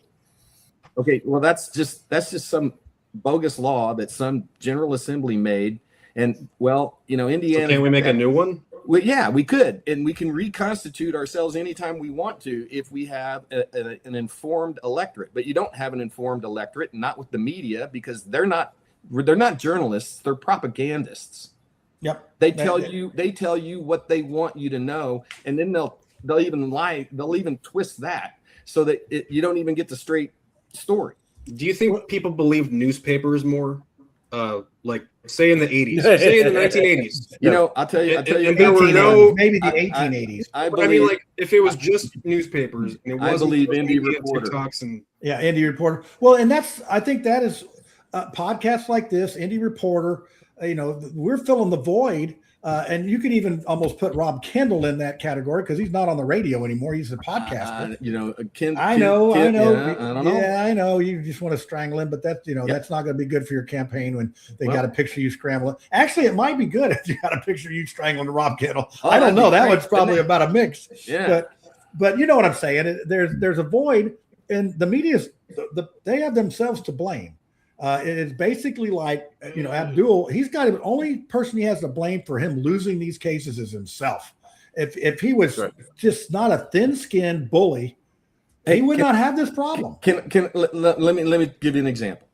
Okay. Well, that's just some bogus law that some General Assembly made. And Indiana. So can we make a new one? Well, yeah, we could, and we can reconstitute ourselves anytime we want to if we have an informed electorate. But you don't have an informed electorate, not with the media, because they're not journalists; they're propagandists. Yep. They tell you what they want you to know, and then they'll even lie. They'll even twist that so that you don't even get the straight story. Do you think people believed newspapers more? Like say in the 80s, say in the 1980s. I'll tell you. And there were maybe the 1880s. I mean, like if it was just newspapers, and it wasn't, I believe Indy Reporter. Indy Reporter. Well, and I think that is podcasts like this, Indy Reporter. We're filling the void And you could even almost put Rob Kendall in that category because he's not on the radio anymore. He's a podcaster. I know. I don't know. Yeah, I know. You just want to strangle him, but that's that's not going to be good for your campaign when they got a picture of you scrambling. Actually, it might be good if you got a picture of you strangling Rob Kendall. I don't know. That one's probably about a mix. Yeah. But you know what I'm saying? There's a void, and the media's they have themselves to blame. It's basically like, Abdul, he's got the only person he has to blame for him losing these cases is himself. If he was just not a thin-skinned bully, he would not have this problem. Let me give you an example.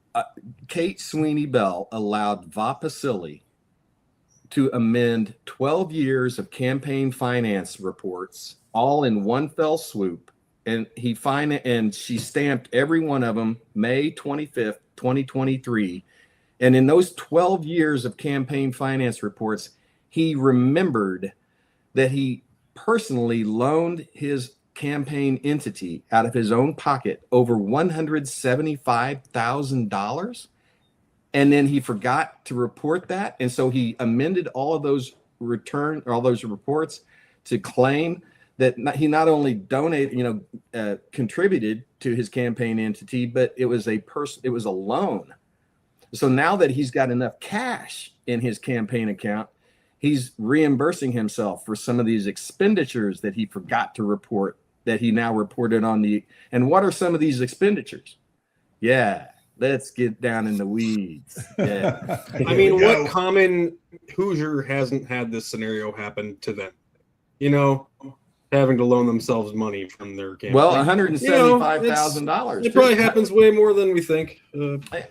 Kate Sweeney Bell allowed Vapasili to amend 12 years of campaign finance reports all in one fell swoop. And she stamped every one of them May 25th, 2023. And in those 12 years of campaign finance reports, he remembered that he personally loaned his campaign entity out of his own pocket over $175,000. And then he forgot to report that. And so he amended all of those reports to claim that he not only donated, contributed to his campaign entity, but it was a loan. So now that he's got enough cash in his campaign account, he's reimbursing himself for some of these expenditures that he forgot to report, that he now reported on and what are some of these expenditures? Yeah, let's get down in the weeds. Yeah. I mean, what common Hoosier hasn't had this scenario happen to them? Having to loan themselves money from their campaign. Well, $175,000. It probably happens way more than we think. I'm kidding.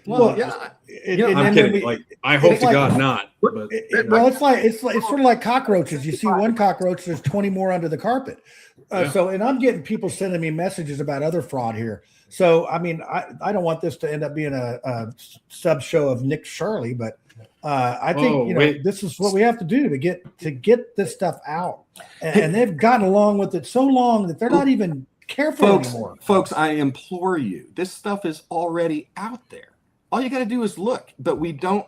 I hope to God not. But it's sort of like cockroaches. You see one cockroach, there's 20 more under the carpet. And I'm getting people sending me messages about other fraud here. So I mean, I don't want this to end up being a sub show of Nick Shirley, but I think this is what we have to do to get this stuff out. And they've gotten along with it so long that they're not even careful anymore. Folks, I implore you, this stuff is already out there. All you got to do is look, but we can't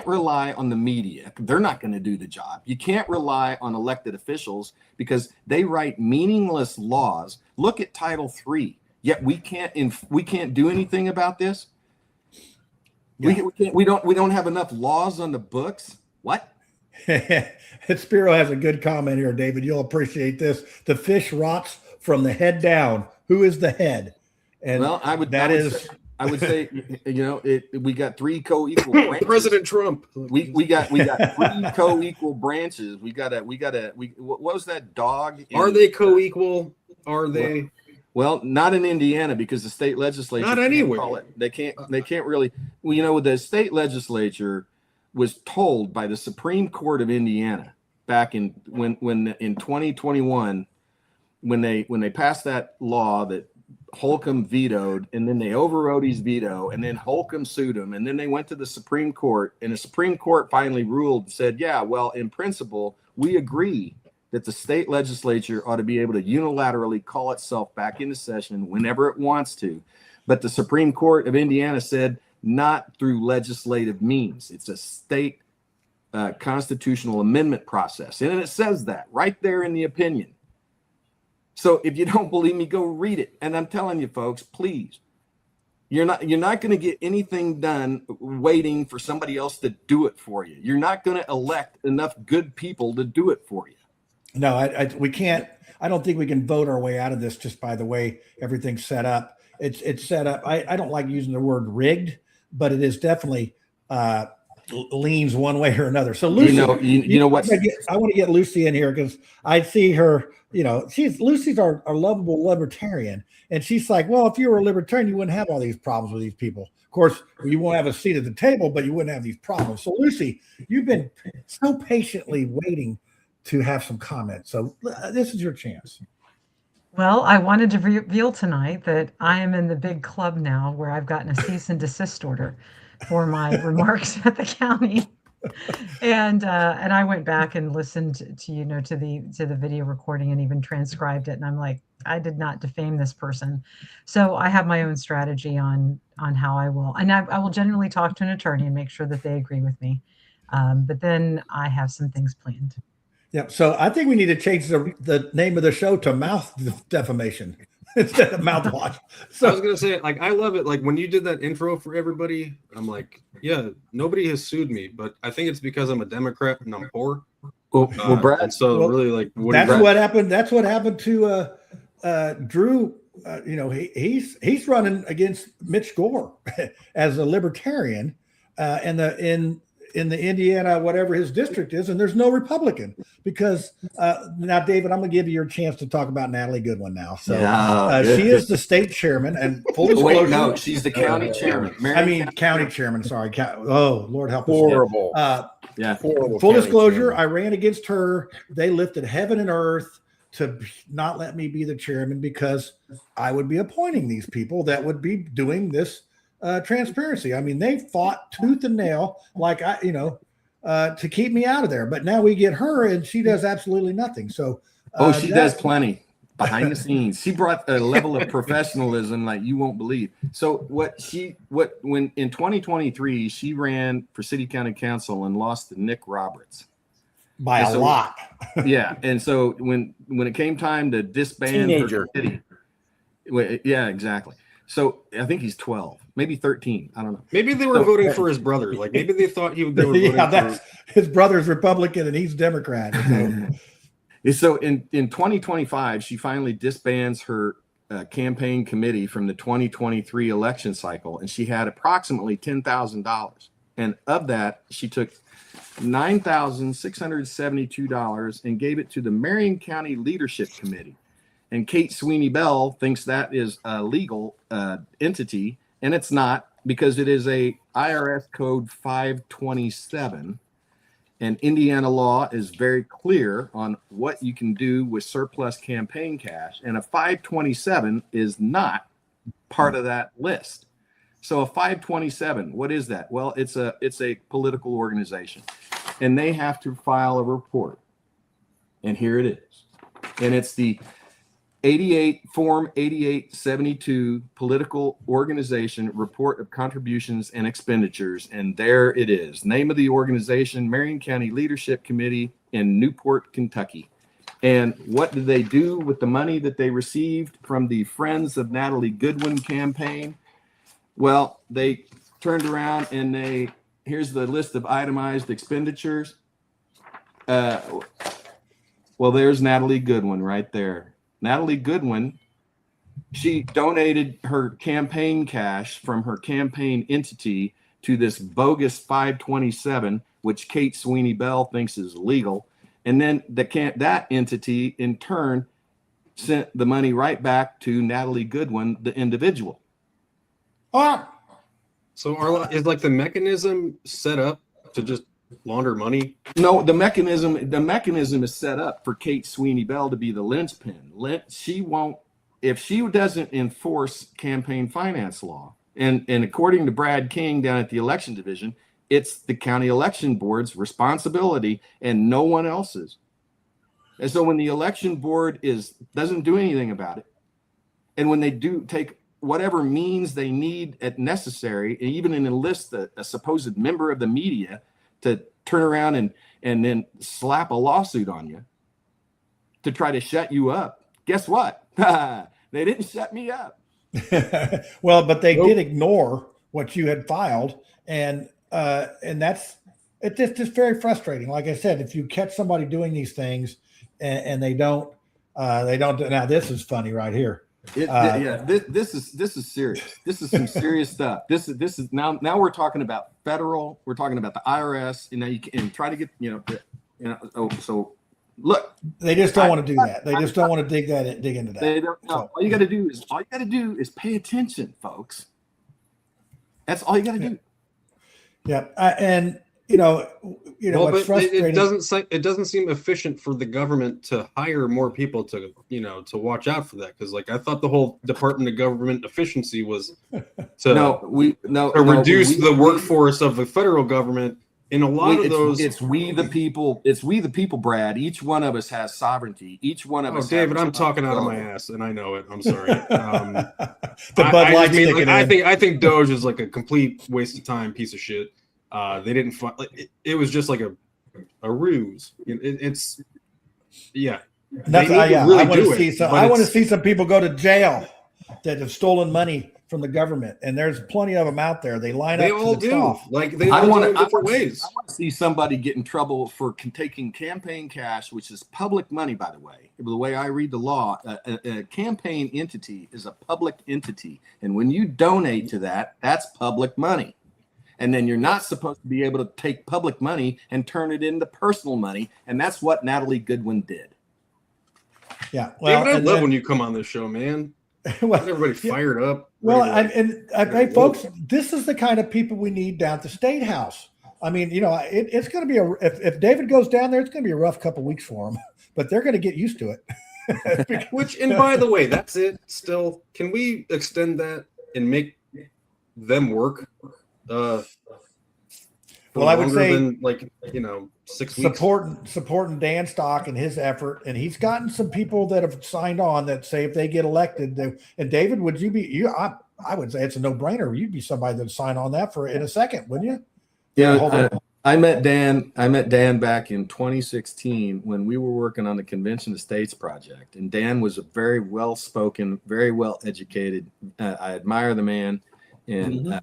rely on the media. They're not going to do the job. You can't rely on elected officials because they write meaningless laws. Look at Title III. Yet we can't do anything about this. Yeah. We don't have enough laws on the books. What? Spiro has a good comment here, David. You'll appreciate this. The fish rots from the head down. Who is the head? And I would say, we got three co-equal branches. President Trump. We got three co-equal branches. What was that dog? Are they co-equal? Are they? Well, not in Indiana because the state legislature not anywhere. They can't really. Well, the state legislature was told by the Supreme Court of Indiana back in 2021 when they passed that law that Holcomb vetoed, and then they overrode his veto, and then Holcomb sued him, and then they went to the Supreme Court, and the Supreme Court finally ruled and said, yeah, well, in principle, we agree that the state legislature ought to be able to unilaterally call itself back into session whenever it wants to. But the Supreme Court of Indiana said not through legislative means. It's a state constitutional amendment process. And it says that right there in the opinion. So if you don't believe me, go read it. And I'm telling you, folks, please, you're not going to get anything done waiting for somebody else to do it for you. You're not going to elect enough good people to do it for you. No, we can't. I don't think we can vote our way out of this just by the way everything's set up. It's set up. I don't like using the word rigged, but it is definitely leans one way or another. So Lucy, you know what? I want to get Lucy in here because I see her. Lucy's our lovable libertarian, and she's like, well, if you were a libertarian, you wouldn't have all these problems with these people. Of course, you won't have a seat at the table, but you wouldn't have these problems. So Lucy, you've been so patiently waiting to have some comments. So this is your chance. Well, I wanted to reveal tonight that I am in the big club now where I've gotten a cease and desist order for my remarks at the county. And I went back and listened to the video recording and even transcribed it. And I'm like, I did not defame this person. So I have my own strategy on how I will. And I will generally talk to an attorney and make sure that they agree with me. But then I have some things planned. Yeah. So I think we need to change the name of the show to Mouth Defamation instead of Mouthwash. I was gonna say, like, I love it. Like when you did that intro for everybody, I'm like, yeah, nobody has sued me, but I think it's because I'm a Democrat and I'm poor. Well, Brad. And so really, like, That's what happened. That's what happened to Drew. He's running against Mitch Gore as a libertarian, in the Indiana, whatever his district is, and there's no Republican because now, David, I'm going to give you your chance to talk about Natalie Goodwin now. So she is the state chairman, and full disclosure, Wait, no, she's the county chairman. County chairman. Sorry, oh Lord help us. Horrible. Horrible. Full disclosure, I ran against her. They lifted heaven and earth to not let me be the chairman because I would be appointing these people that would be doing this. Transparency. I mean, they fought tooth and nail, like to keep me out of there. But now we get her, and she does absolutely nothing. So, she does plenty behind the scenes. She brought a level of professionalism like you won't believe. So, when in 2023 she ran for city county council and lost to Nick Roberts by a lot. Yeah, and so when it came time to disband her city, yeah, exactly. So I think he's 12, maybe 13. I don't know. Maybe they were voting for his brother. Like maybe they thought they were voting for his brother's Republican and he's Democrat. So in 2025, she finally disbands her campaign committee from the 2023 election cycle, and she had approximately $10,000. And of that, she took $9,672 and gave it to the Marion County Leadership Committee. And Kate Sweeney Bell thinks that is a legal entity, and it's not because it is a IRS code 527. And Indiana law is very clear on what you can do with surplus campaign cash. And a 527 is not part of that list. So a 527, what is that? Well, it's a political organization, and they have to file a report. And here it is. And it's the Form 8872 Political Organization Report of Contributions and Expenditures. And there it is. Name of the organization, Marion County Leadership Committee in Newport, Kentucky. And what did they do with the money that they received from the Friends of Natalie Goodwin campaign? Well, they turned around and here's the list of itemized expenditures. Well, there's Natalie Goodwin right there. Natalie Goodwin, she donated her campaign cash from her campaign entity to this bogus 527, which Kate Sweeney Bell thinks is legal. And then that entity in turn sent the money right back to Natalie Goodwin, the individual. So is like the mechanism set up to just launder money? No, the mechanism is set up for Kate Sweeney Bell to be the linchpin. She won't, if she doesn't enforce campaign finance law, and according to Brad King down at the election division, it's the county election board's responsibility and no one else's. And so when the election board doesn't do anything about it, and when they do take whatever means they need at necessary, and even enlist a supposed member of the media to turn around and then slap a lawsuit on you to try to shut you up. Guess what? They didn't shut me up. Well, but they did ignore what you had filed, and it's just very frustrating. Like I said, if you catch somebody doing these things and they don't now this is funny right here. This is serious. This is some serious stuff. This is now we're talking about federal. We're talking about the IRS, and now you can try to get so look. They just don't want to do that. They just don't want to dig into that. They don't. No, all you got to do is pay attention, folks. That's all you got to do. Yeah, and what's frustrating. It doesn't seem efficient for the government to hire more people to watch out for that, because like I thought the whole Department of Government Efficiency was to reduce the workforce of the federal government. In a lot of those, it's we the people. It's we the people, Brad. Each one of us has sovereignty. Each one of us. David, I'm talking out of my ass, and I know it. I'm sorry. The Bud Light. I think Doge is like a complete waste of time, piece of shit. They didn't find it was just like a ruse. It's yeah. I want to see some. I want to see some people go to jail that have stolen money from the government, and there's plenty of them out there. They line up. They all to the do. trough. Like they all do in different ways. I want to see somebody get in trouble for taking campaign cash, which is public money, by the way. The way I read the law, a campaign entity is a public entity, and when you donate to that, that's public money. And then you're not supposed to be able to take public money and turn it into personal money, and that's what Natalie Goodwin did. Yeah, well, David, I love when you come on this show, man. Well, everybody fired up. Well, hey, folks, this is the kind of people we need down at the State House. I mean, it's going to be if David goes down there, it's going to be a rough couple weeks for him, but they're going to get used to it. Which, and by the way, that's it. Still, can we extend that and make them work? Well, I would say than 6 weeks. Supporting Dan Stock and his effort, and he's gotten some people that have signed on that say if they get elected, and David, would you be you? I would say it's a no-brainer. You'd be somebody that'd sign on that in a second, wouldn't you? Yeah, I met Dan. I met Dan back in 2016 when we were working on the Convention of States project, and Dan was a very well-spoken, very well-educated. I admire the man, and.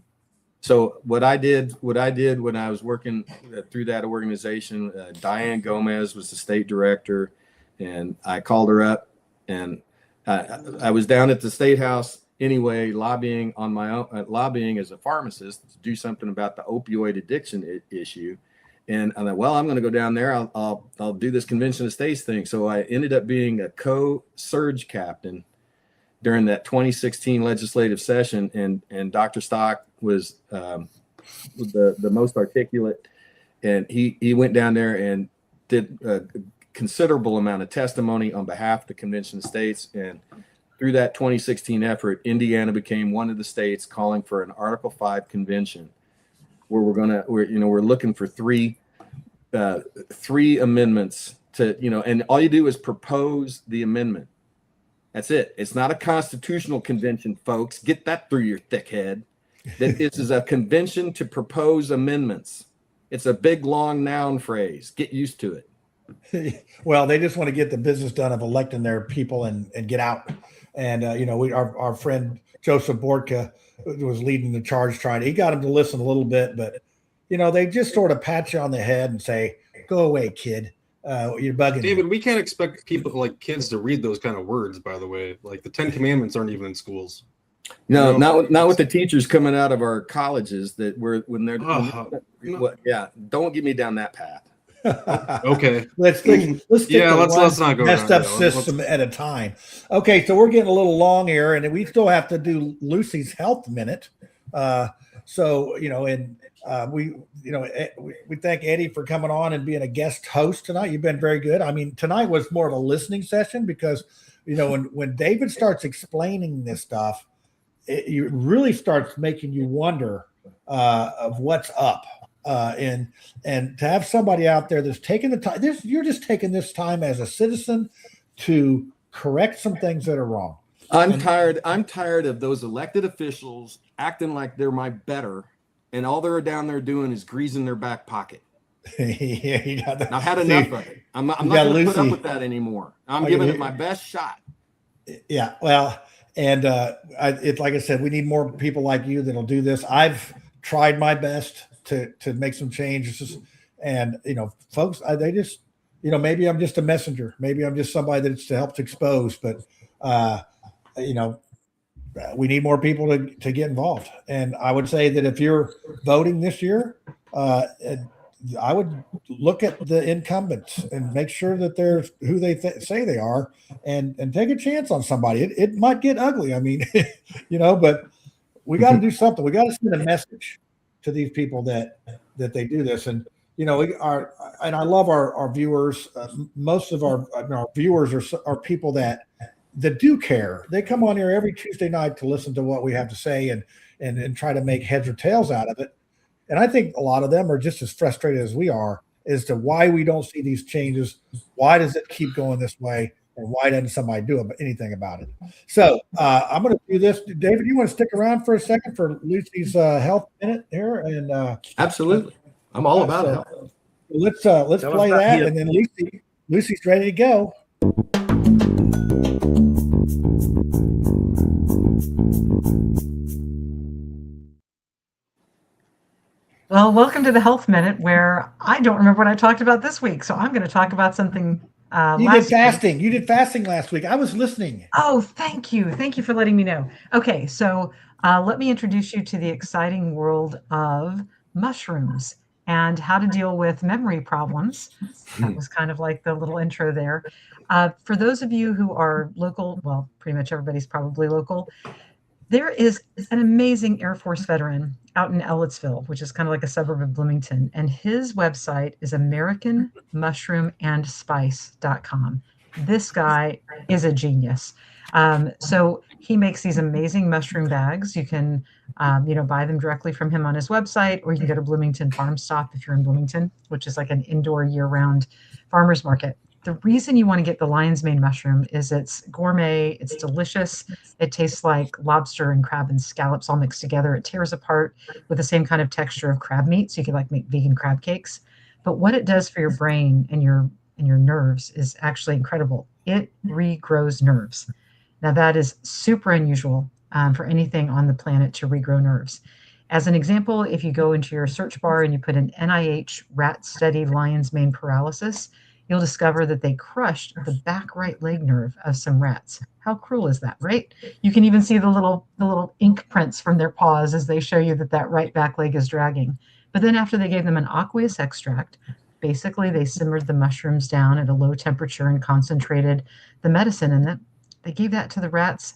So what I did when I was working through that organization, Diane Gomez was the state director, and I called her up, and I was down at the State House anyway, lobbying on my own, lobbying as a pharmacist to do something about the opioid addiction issue. And I thought, well, I'm going to go down there. I'll do this Convention of States thing. So I ended up being a co-surge captain during that 2016 legislative session, and Dr. Stock was the most articulate, and he went down there and did a considerable amount of testimony on behalf of the Convention of States. And through that 2016 effort, Indiana became one of the states calling for an Article 5 convention, where we're looking for three amendments to, and all you do is propose the amendment. That's it. It's not a constitutional convention, folks. Get that through your thick head. That this is a convention to propose amendments. It's a big, long noun phrase. Get used to it. Well, they just want to get the business done of electing their people and get out. And, our friend Joseph Bortka was leading the charge he got him to listen a little bit, but, they just sort of pat you on the head and say, go away, kid. You're bugging David, me. we can't expect people like kids to read those kind of words, by the way. Like the 10 Commandments aren't even in schools. No, not with the teachers coming out of our colleges that don't get me down that path. Okay. Let's not go messed up system at a time. Okay, so we're getting a little long here, and we still have to do Lucy's health minute. We thank Eddie for coming on and being a guest host tonight. You've been very good. I mean, tonight was more of a listening session because, when David starts explaining this stuff, it really starts making you wonder of what's up. And to have somebody out there that's taking the time, you're just taking this time as a citizen to correct some things that are wrong. I'm tired of those elected officials acting like they're my better, and all they're down there doing is greasing their back pocket. Yeah, you got that. I've had enough of it. I'm not going to put up with that anymore. I'm giving it my best shot. Yeah, well, and it's like I said, we need more people like you that'll do this. I've tried my best to make some changes, and folks, they just, maybe I'm just a messenger. Maybe I'm just somebody that's to help expose, but we need more people to get involved. And I would say that if you're voting this year, I would look at the incumbents and make sure that they're who they say they are, and take a chance on somebody. It might get ugly. I mean, but we got to do something. We got to send a message to these people that they do this. And, and I love our viewers. Most of our viewers are people that do care. They come on here every Tuesday night to listen to what we have to say and try to make heads or tails out of it. And I think a lot of them are just as frustrated as we are as to why we don't see these changes. Why does it keep going this way? and why doesn't somebody do anything about it? So I'm going to do this. David, you want to stick around for a second for Lucy's health minute here? And absolutely, I'm all about health. Let's play that, and then Lucy's ready to go. Well, welcome to the Health Minute, where I don't remember what I talked about this week. So I'm going to talk about something. You did fasting. You did fasting last week. I was listening. Oh, thank you. Thank you for letting me know. Okay, so let me introduce you to the exciting world of mushrooms and how to deal with memory problems. That was kind of like the little intro there. For those of you who are local, well, pretty much everybody's probably local. There is an amazing Air Force veteran out in Ellettsville, which is kind of like a suburb of Bloomington. And his website is AmericanMushroomAndSpice.com. This guy is a genius. So he makes these amazing mushroom bags. You can, buy them directly from him on his website, or you can go to Bloomington Farm Stop if you're in Bloomington, which is like an indoor year-round farmer's market. The reason you want to get the lion's mane mushroom is it's gourmet, it's delicious, it tastes like lobster and crab and scallops all mixed together. It tears apart with the same kind of texture of crab meat, so you can like make vegan crab cakes. But what it does for your brain and your nerves is actually incredible. It regrows nerves. Now that is super unusual for anything on the planet to regrow nerves. As an example, if you go into your search bar and you put in NIH rat study lion's mane paralysis, you'll discover that they crushed the back right leg nerve of some rats. How cruel is that, right? You can even see the little ink prints from their paws as they show you that right back leg is dragging. But then after they gave them an aqueous extract, basically they simmered the mushrooms down at a low temperature and concentrated the medicine in it. They gave that to the rats,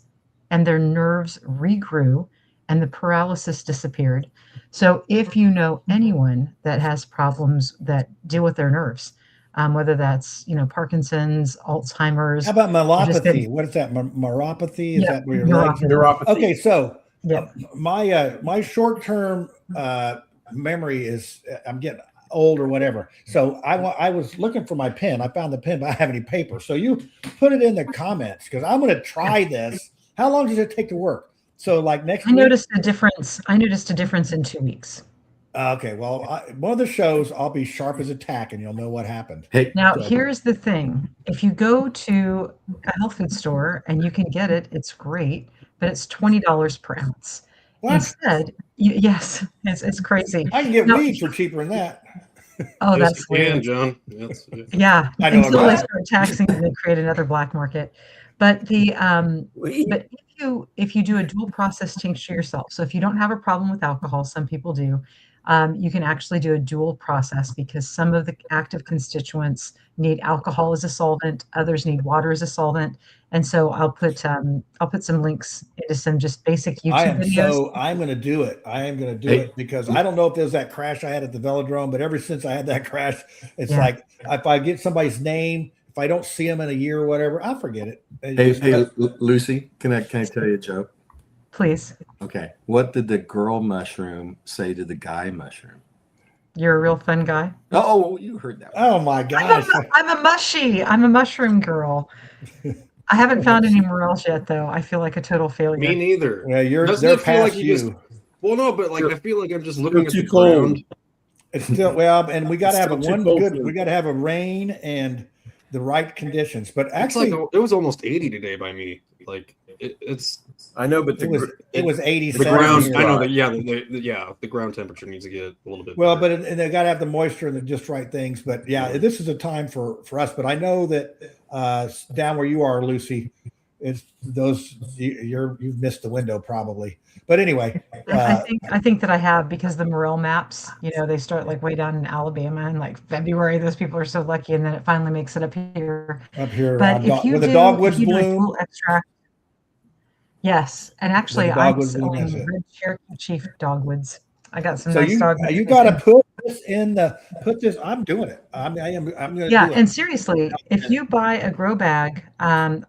and their nerves regrew and the paralysis disappeared. So if you know anyone that has problems that deal with their nerves, whether that's Parkinson's, Alzheimer's. How about neuropathy? What is that? Neuropathy? Is that where your legs are? Neuropathy. Okay, so my short-term memory is I'm getting old or whatever. So I was looking for my pen. I found the pen, but I don't have any paper. So you put it in the comments because I'm going to try this. How long does it take to work? So like next week? I noticed a difference in 2 weeks. Okay, well, one of the shows, I'll be sharp as a tack, and you'll know what happened. Hey, now, here's the thing. If you go to a health food store and you can get it, it's great, but it's $20 per ounce. What? Instead, yes, it's crazy. I can get weed for cheaper than that. Oh, yes, that's weird. John. Yeah, I know, until they start taxing and they create another black market. But if you do a dual process tincture yourself, so if you don't have a problem with alcohol, some people do, you can actually do a dual process because some of the active constituents need alcohol as a solvent, others need water as a solvent, and so I'll put some links into some just basic YouTube videos. I'm going to do it. I am going to do it because I don't know if there's that crash I had at the Velodrome, but ever since I had that crash, it's like if I get somebody's name, if I don't see them in a year or whatever, I'll forget it. Hey, Lucy, can I tell you a joke? Please. Okay. What did the girl mushroom say to the guy mushroom? You're a real fun guy. Oh, you heard that. Oh my gosh. I'm a mushroom girl. I haven't found any morels yet, though. I feel like a total failure. Me neither. Yeah, they're past you. Well, no, but like I feel like I'm just looking at the ground. It's still and we got to have we got to have a rain and the right conditions. But actually, it was almost 80 today by me. Like it's. I know, but it was 87. The ground. I know that. Yeah, the ground temperature needs to get a little bit. Well, but they got to have the moisture and the just right things. But this is a time for us. But I know that down where you are, Lucy, it's those you've missed the window probably. But anyway, I think that I have because the morel maps, they start like way down in Alabama in like February. Those people are so lucky, and then it finally makes it up here. Up here, but if you where the do, dogwoods if you do bloom. a full extract, yes, and actually I'm selling red Cherokee Chief dogwoods. I got some nice dogwoods. You got to put this. I'm doing it. I'm going to. Yeah, and seriously, if you buy a grow bag,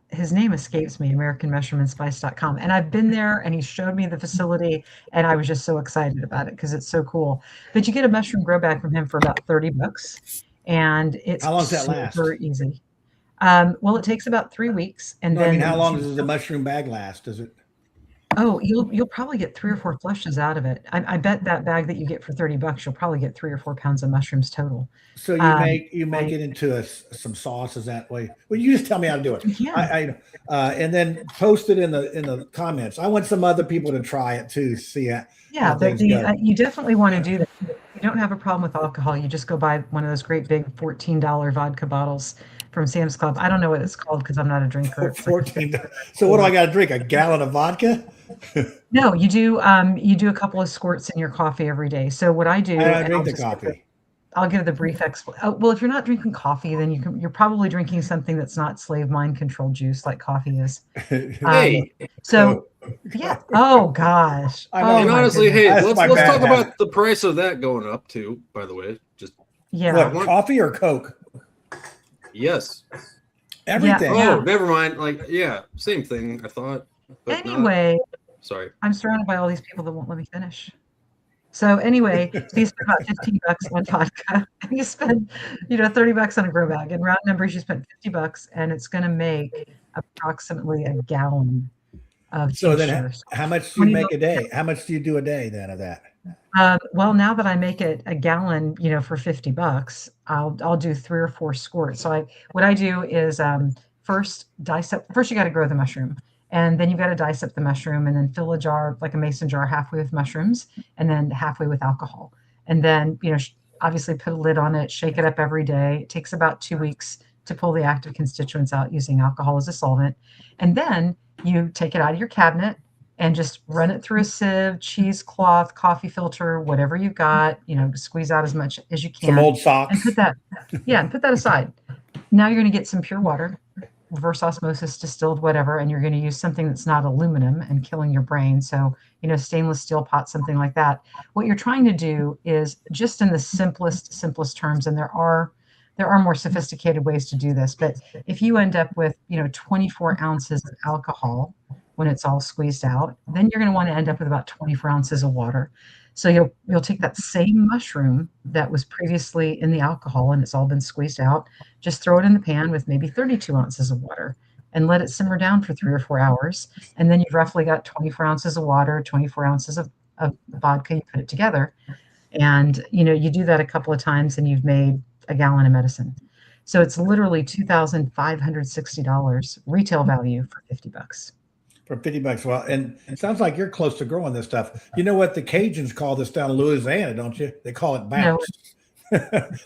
his name escapes me, AmericanMushroomAndSpice.com, and I've been there, and he showed me the facility, and I was just so excited about it because it's so cool. But you get a mushroom grow bag from him for about $30, and it's how long does that last? Super easy. Well, it takes about 3 weeks, and No, then I mean, how long does the mushroom bag last? Does it? Oh, you'll probably get 3 or 4 flushes out of it. I bet that bag that you get for $30, you'll probably get 3 or 4 pounds of mushrooms total. So you make it into some sauces that way. Well, you just tell me how to do it. Yeah. And then post it in the comments. I want some other people to try it too. See how things go. You definitely want to do that. If you don't have a problem with alcohol, you just go buy one of those great big $14 vodka bottles from Sam's Club. I don't know what it's called because I'm not a drinker. 14. So what do I got to drink? A gallon of vodka? No, you do a couple of squirts in your coffee every day. So what I do, I don't drink the coffee. I'll give the brief explanation. Well, if you're not drinking coffee, then you're probably drinking something that's not slave mind controlled juice like coffee is. Hey. So yeah. Oh gosh. And honestly, hey, let's talk about the price of that going up too. By the way, just what, coffee or Coke? Yes. Everything. Oh, never mind. Like, yeah, same thing. I thought. But anyway, sorry. I'm surrounded by all these people that won't let me finish. So anyway, so you spend about $15 on vodka, and you spend, $30 on a grow bag. In round numbers, you spent $50, and it's going to make approximately a gallon of. So then, how much do you make a day? How much do you do a day then of that? Well, now that I make it a gallon, for $50, I'll do 3 or 4 squirts. So what I do is first you got to grow the mushroom. And then you've got to dice up the mushroom and then fill a jar, like a mason jar, halfway with mushrooms and then halfway with alcohol. And then, obviously put a lid on it, shake it up every day. It takes about 2 weeks to pull the active constituents out using alcohol as a solvent. And then you take it out of your cabinet and just run it through a sieve, cheesecloth, coffee filter, whatever you've got, squeeze out as much as you can. Some old socks. And put that aside. Now you're going to get some pure water, reverse osmosis, distilled, whatever, and you're going to use something that's not aluminum and killing your brain. So, stainless steel pot, something like that. What you're trying to do is just in the simplest terms, and there are more sophisticated ways to do this, but if you end up with, 24 ounces of alcohol when it's all squeezed out, then you're going to want to end up with about 24 ounces of water. So you'll take that same mushroom that was previously in the alcohol and it's all been squeezed out, just throw it in the pan with maybe 32 ounces of water and let it simmer down for 3 or 4 hours. And then you've roughly got 24 ounces of water, 24 ounces of vodka, you put it together. And, you do that a couple of times and you've made a gallon of medicine. So it's literally $2,560 retail value for $50. For $50. Well, and it sounds like you're close to growing this stuff. You know what the Cajuns call this down in Louisiana, don't you? They call it bounce. No.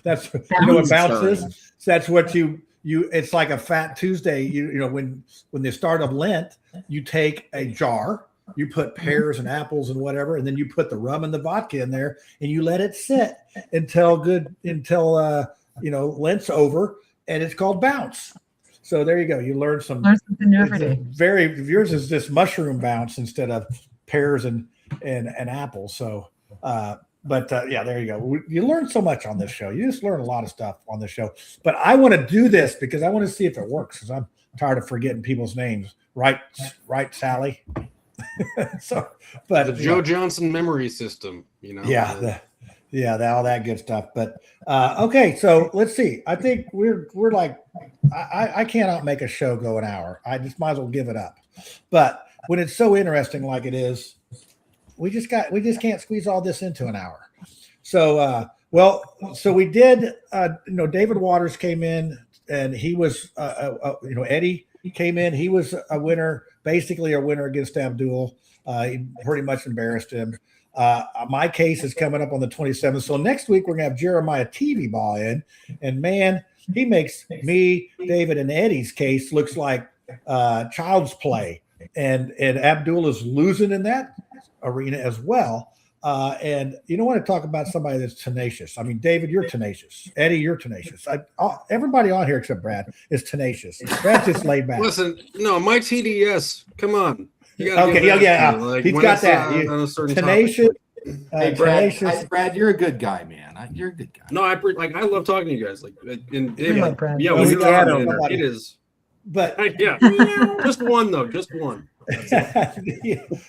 That's bounce. You know what bounce is? So that's what you it's like a Fat Tuesday. When they start of Lent, you take a jar, you put pears and apples and whatever, and then you put the rum and the vodka in there, and you let it sit until Lent's over, and it's called bounce. So there you go. You learn something new every day. Yours is just mushroom bounce instead of pears and apples. So, yeah, there you go. You learn so much on this show. You just learn a lot of stuff on this show. But I want to do this because I want to see if it works. Because I'm tired of forgetting people's names. Right, Sally. So, but the Joe Johnson memory system. Yeah. All that good stuff. But okay, so let's see. I think we're like, I cannot make a show go an hour. I just might as well give it up. But when it's so interesting like it is, we just can't squeeze all this into an hour. So so we did. David Waters came in, and he was Eddie came in. He was a winner, basically a winner against Abdul. He pretty much embarrassed him. My case is coming up on the 27th. So next week we're gonna have Jeremiah TV Ball in, and man, he makes me, David, and Eddie's case looks like child's play. And Abdul is losing in that arena as well. And you don't want to talk about somebody that's tenacious. I mean, David, you're tenacious. Eddie, you're tenacious. Everybody on here except Brad is tenacious. Brad's just laid back. Listen, no, my TDS. Come on. Okay, yeah. Like, he's got that. Tenacious. Hey, Brad, you're a good guy, man. You're a good guy. No, I love talking to you guys. Like, Brad. Yeah, it is. But yeah, just one though, just one.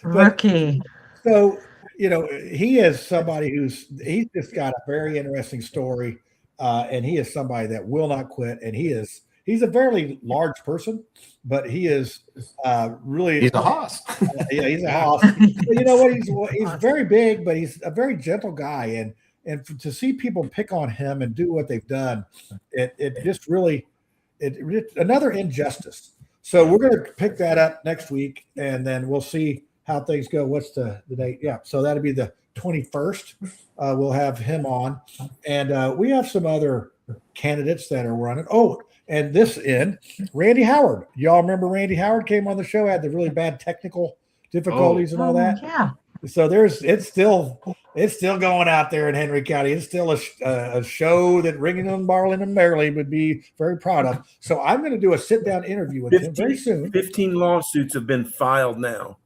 Rookie. So he is somebody he's just got a very interesting story, and he is somebody that will not quit, and he is he's a very large person, but he is really He's a hoss. Yeah, he's a hoss. But you know what? He's very big, but he's a very gentle guy, and to see people pick on him and do what they've done, it just really another injustice. So we're going to pick that up next week, and then we'll see how things go. What's the date? Yeah, so that'll be the 21st. We'll have him on, and we have some other candidates that are running. Oh, and Randy Howard. Y'all remember Randy Howard came on the show, had the really bad technical difficulties and all that. Yeah. So it's still going out there in Henry County. It's still a show that Ringing and Barlin and Merrily would be very proud of. So I'm going to do a sit down interview with him very soon. 15 lawsuits have been filed now.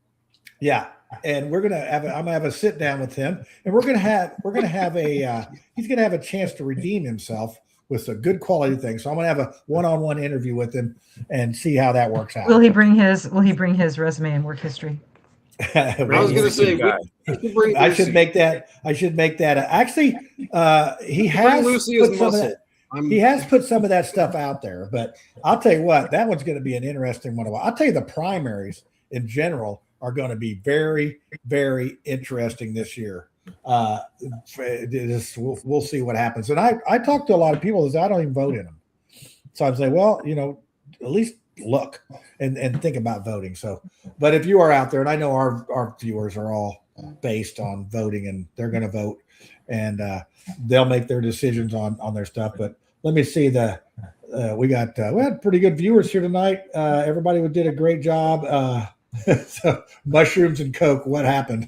Yeah. And I'm gonna have a sit down with him, and we're gonna have he's gonna have a chance to redeem himself with a good quality thing. So I'm gonna have a one-on-one interview with him and see how that works out. Will he bring his resume and work history? I was going to say, I should make that. Actually, he has put some of that. He has put some of that stuff out there, but I'll tell you what, that one's going to be an interesting one. I'll tell you, the primaries in general are going to be very, very interesting this year. We'll see what happens. And I talk to a lot of people that I don't even vote in them. So I'm saying, well, at least look and think about voting. So, but if you are out there, and I know our viewers are all based on voting, and they're going to vote, and they'll make their decisions on their stuff. But let me see we had pretty good viewers here tonight. Everybody did a great job. So mushrooms and Coke, what happened?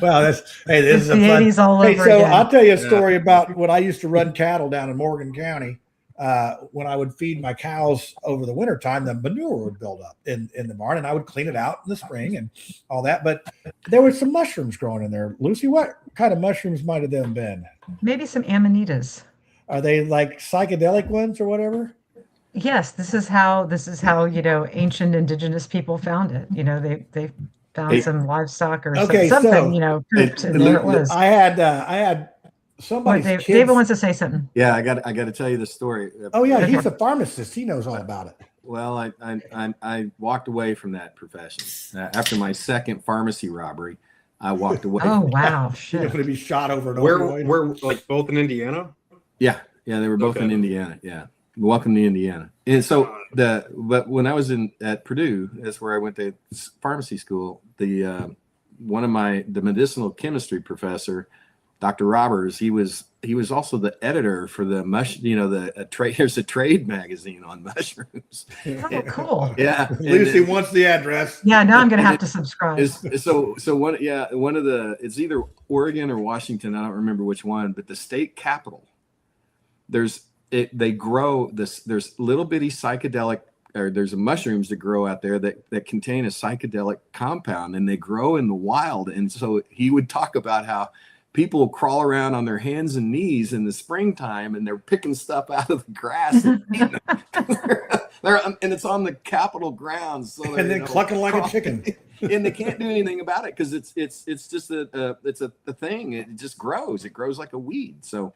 Well, this is a fun. 80s all over again. I'll tell you a story about when I used to run cattle down in Morgan County. When I would feed my cows over the wintertime, the manure would build up in the barn, and I would clean it out in the spring and all that. But there were some mushrooms growing in there. Lucy, what kind of mushrooms might have them been? Maybe some amanitas. Are they like psychedelic ones or whatever? Yes, this is how ancient indigenous people found it. They found some livestock or something, pooped, and there it was. I had somebody. David wants to say something. Yeah, I got to tell you the story. Oh yeah, he's a pharmacist. He knows all about it. Well, I walked away from that profession after my second pharmacy robbery. I walked away. Oh wow, shit! You're going to be shot over and over. Where like both in Indiana? Yeah, they were both in Indiana. Yeah. Welcome to Indiana. And so but when I was at Purdue, that's where I went to pharmacy school. The medicinal chemistry professor, Dr. Roberts, he was also the editor for there's a trade magazine on mushrooms. Oh, cool. Yeah. Lucy wants the address. Yeah, now I'm gonna have to subscribe. One of the, it's either Oregon or Washington, I don't remember which one, but the state capital, they grow this. There's little bitty psychedelic, or there's mushrooms that grow out there that contain a psychedelic compound, and they grow in the wild. And so he would talk about how people crawl around on their hands and knees in the springtime, and they're picking stuff out of the grass, and it's on the Capitol grounds. So and then clucking like a chicken. And they can't do anything about it because it's just a thing. It just grows. It grows like a weed. So.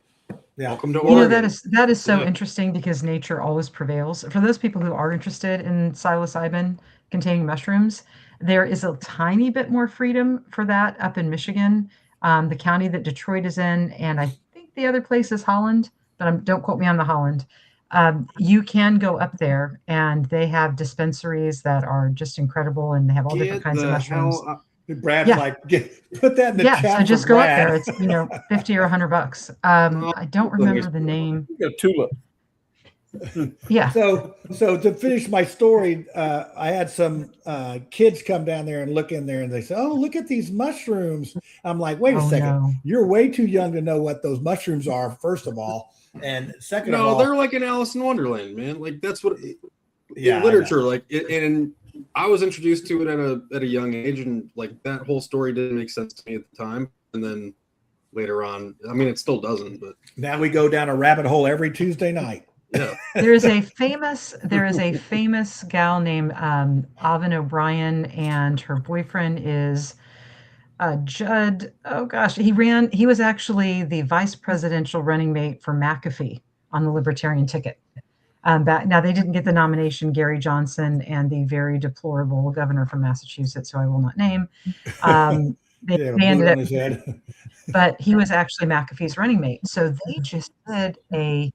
Yeah. Welcome to Oregon. That is so interesting because nature always prevails. For those people who are interested in psilocybin containing mushrooms, there is a tiny bit more freedom for that up in Michigan, the county that Detroit is in, and I think the other place is Holland, but don't quote me on the Holland. You can go up there, and they have dispensaries that are just incredible, and they have all different kinds of mushrooms. Brad's put that in the chat. Yeah, so just go up there. It's $50 or $100. I don't remember the name. You got tulip. Yeah. So to finish my story, I had some kids come down there and look in there, and they say, "Oh, look at these mushrooms." I'm like, "Wait a second, no. You're way too young to know what those mushrooms are." First of all, and second of all, they're like an Alice in Wonderland, man. Like that's what. Yeah, literature, and I was introduced to it at a young age, and like that whole story didn't make sense to me at the time. And then later on, I mean, it still doesn't. But now we go down a rabbit hole every Tuesday night. Yeah, there is a famous gal named Avon O'Brien, and her boyfriend is Judd. Oh gosh, he was actually the vice presidential running mate for McAfee on the Libertarian ticket. Back now, they didn't get the nomination. Gary Johnson and the very deplorable governor from Massachusetts, who I will not name. They ended up, on his head. but he was actually McAfee's running mate. So they just did a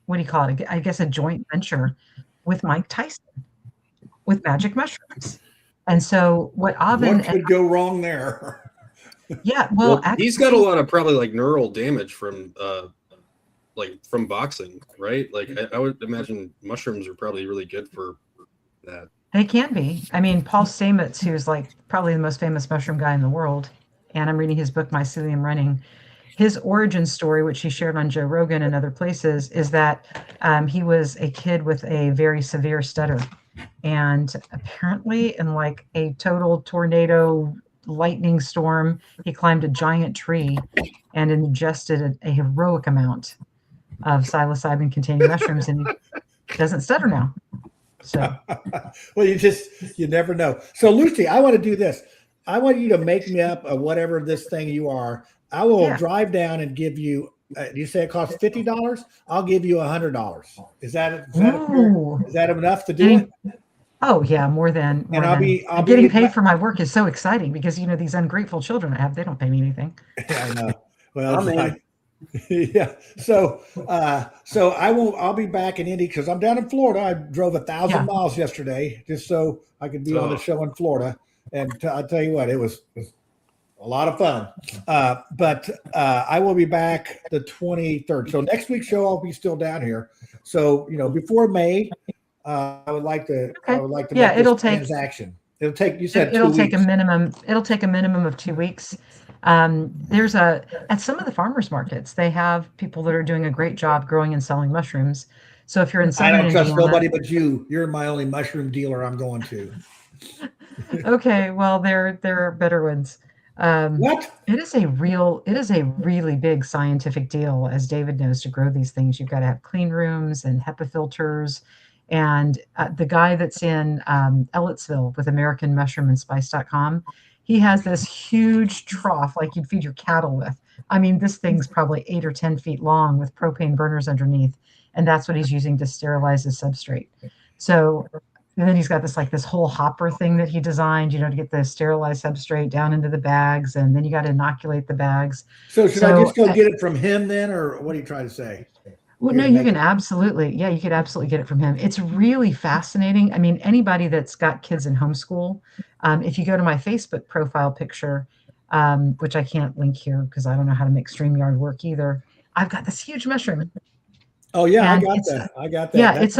what do you call it? I guess a joint venture with Mike Tyson with magic mushrooms. And so what could go wrong there? Yeah, well, he's got a lot of probably like neural damage from boxing, right? Like I would imagine mushrooms are probably really good for that. They can be. I mean, Paul Stamets, who's like probably the most famous mushroom guy in the world, and I'm reading his book, Mycelium Running. His origin story, which he shared on Joe Rogan and other places, is that he was a kid with a very severe stutter. And apparently in like a total tornado lightning storm, he climbed a giant tree and ingested a heroic amount of psilocybin containing mushrooms, and he doesn't stutter now. So well, you never know. So Lucy, I want to do this. I want you to make me up a whatever this thing you are. I will drive down and give you. You say it costs $50. I'll give you $100. Is that enough to do it? Oh yeah, more than. I'll be getting paid for my work is so exciting because these ungrateful children I have, they don't pay me anything. I know. Well, yeah. So I'll be back in Indy because I'm down in Florida. I drove 1,000 miles yesterday just so I could be on the show in Florida. And I'll tell you what, it was a lot of fun. But I will be back the 23rd. So next week's show, I'll be still down here. So, before May, I would like to make this transaction. It'll take, you said it'll 2 take weeks. It'll take a minimum of 2 weeks. There's at some of the farmers markets, they have people that are doing a great job growing and selling mushrooms. So if you're in I don't trust Indiana, nobody but you. You're my only mushroom dealer I'm going to. Okay, well, there are better ones. What? It is a really big scientific deal, as David knows, to grow these things. You've got to have clean rooms and HEPA filters. And the guy that's in Ellettsville with AmericanMushroomandSpice.com, he has this huge trough like you'd feed your cattle with. I mean, this thing's probably 8 or 10 feet long with propane burners underneath. And that's what he's using to sterilize his substrate. So and then he's got this whole hopper thing that he designed, to get the sterilized substrate down into the bags, and then you got to inoculate the bags. So should I just go get it from him then, or what are you trying to say? Well, no, you can absolutely, you could absolutely get it from him. It's really fascinating. I mean, anybody that's got kids in homeschool, if you go to my Facebook profile picture, which I can't link here because I don't know how to make StreamYard work either, I've got this huge mushroom. Oh yeah, I got that. Yeah, it's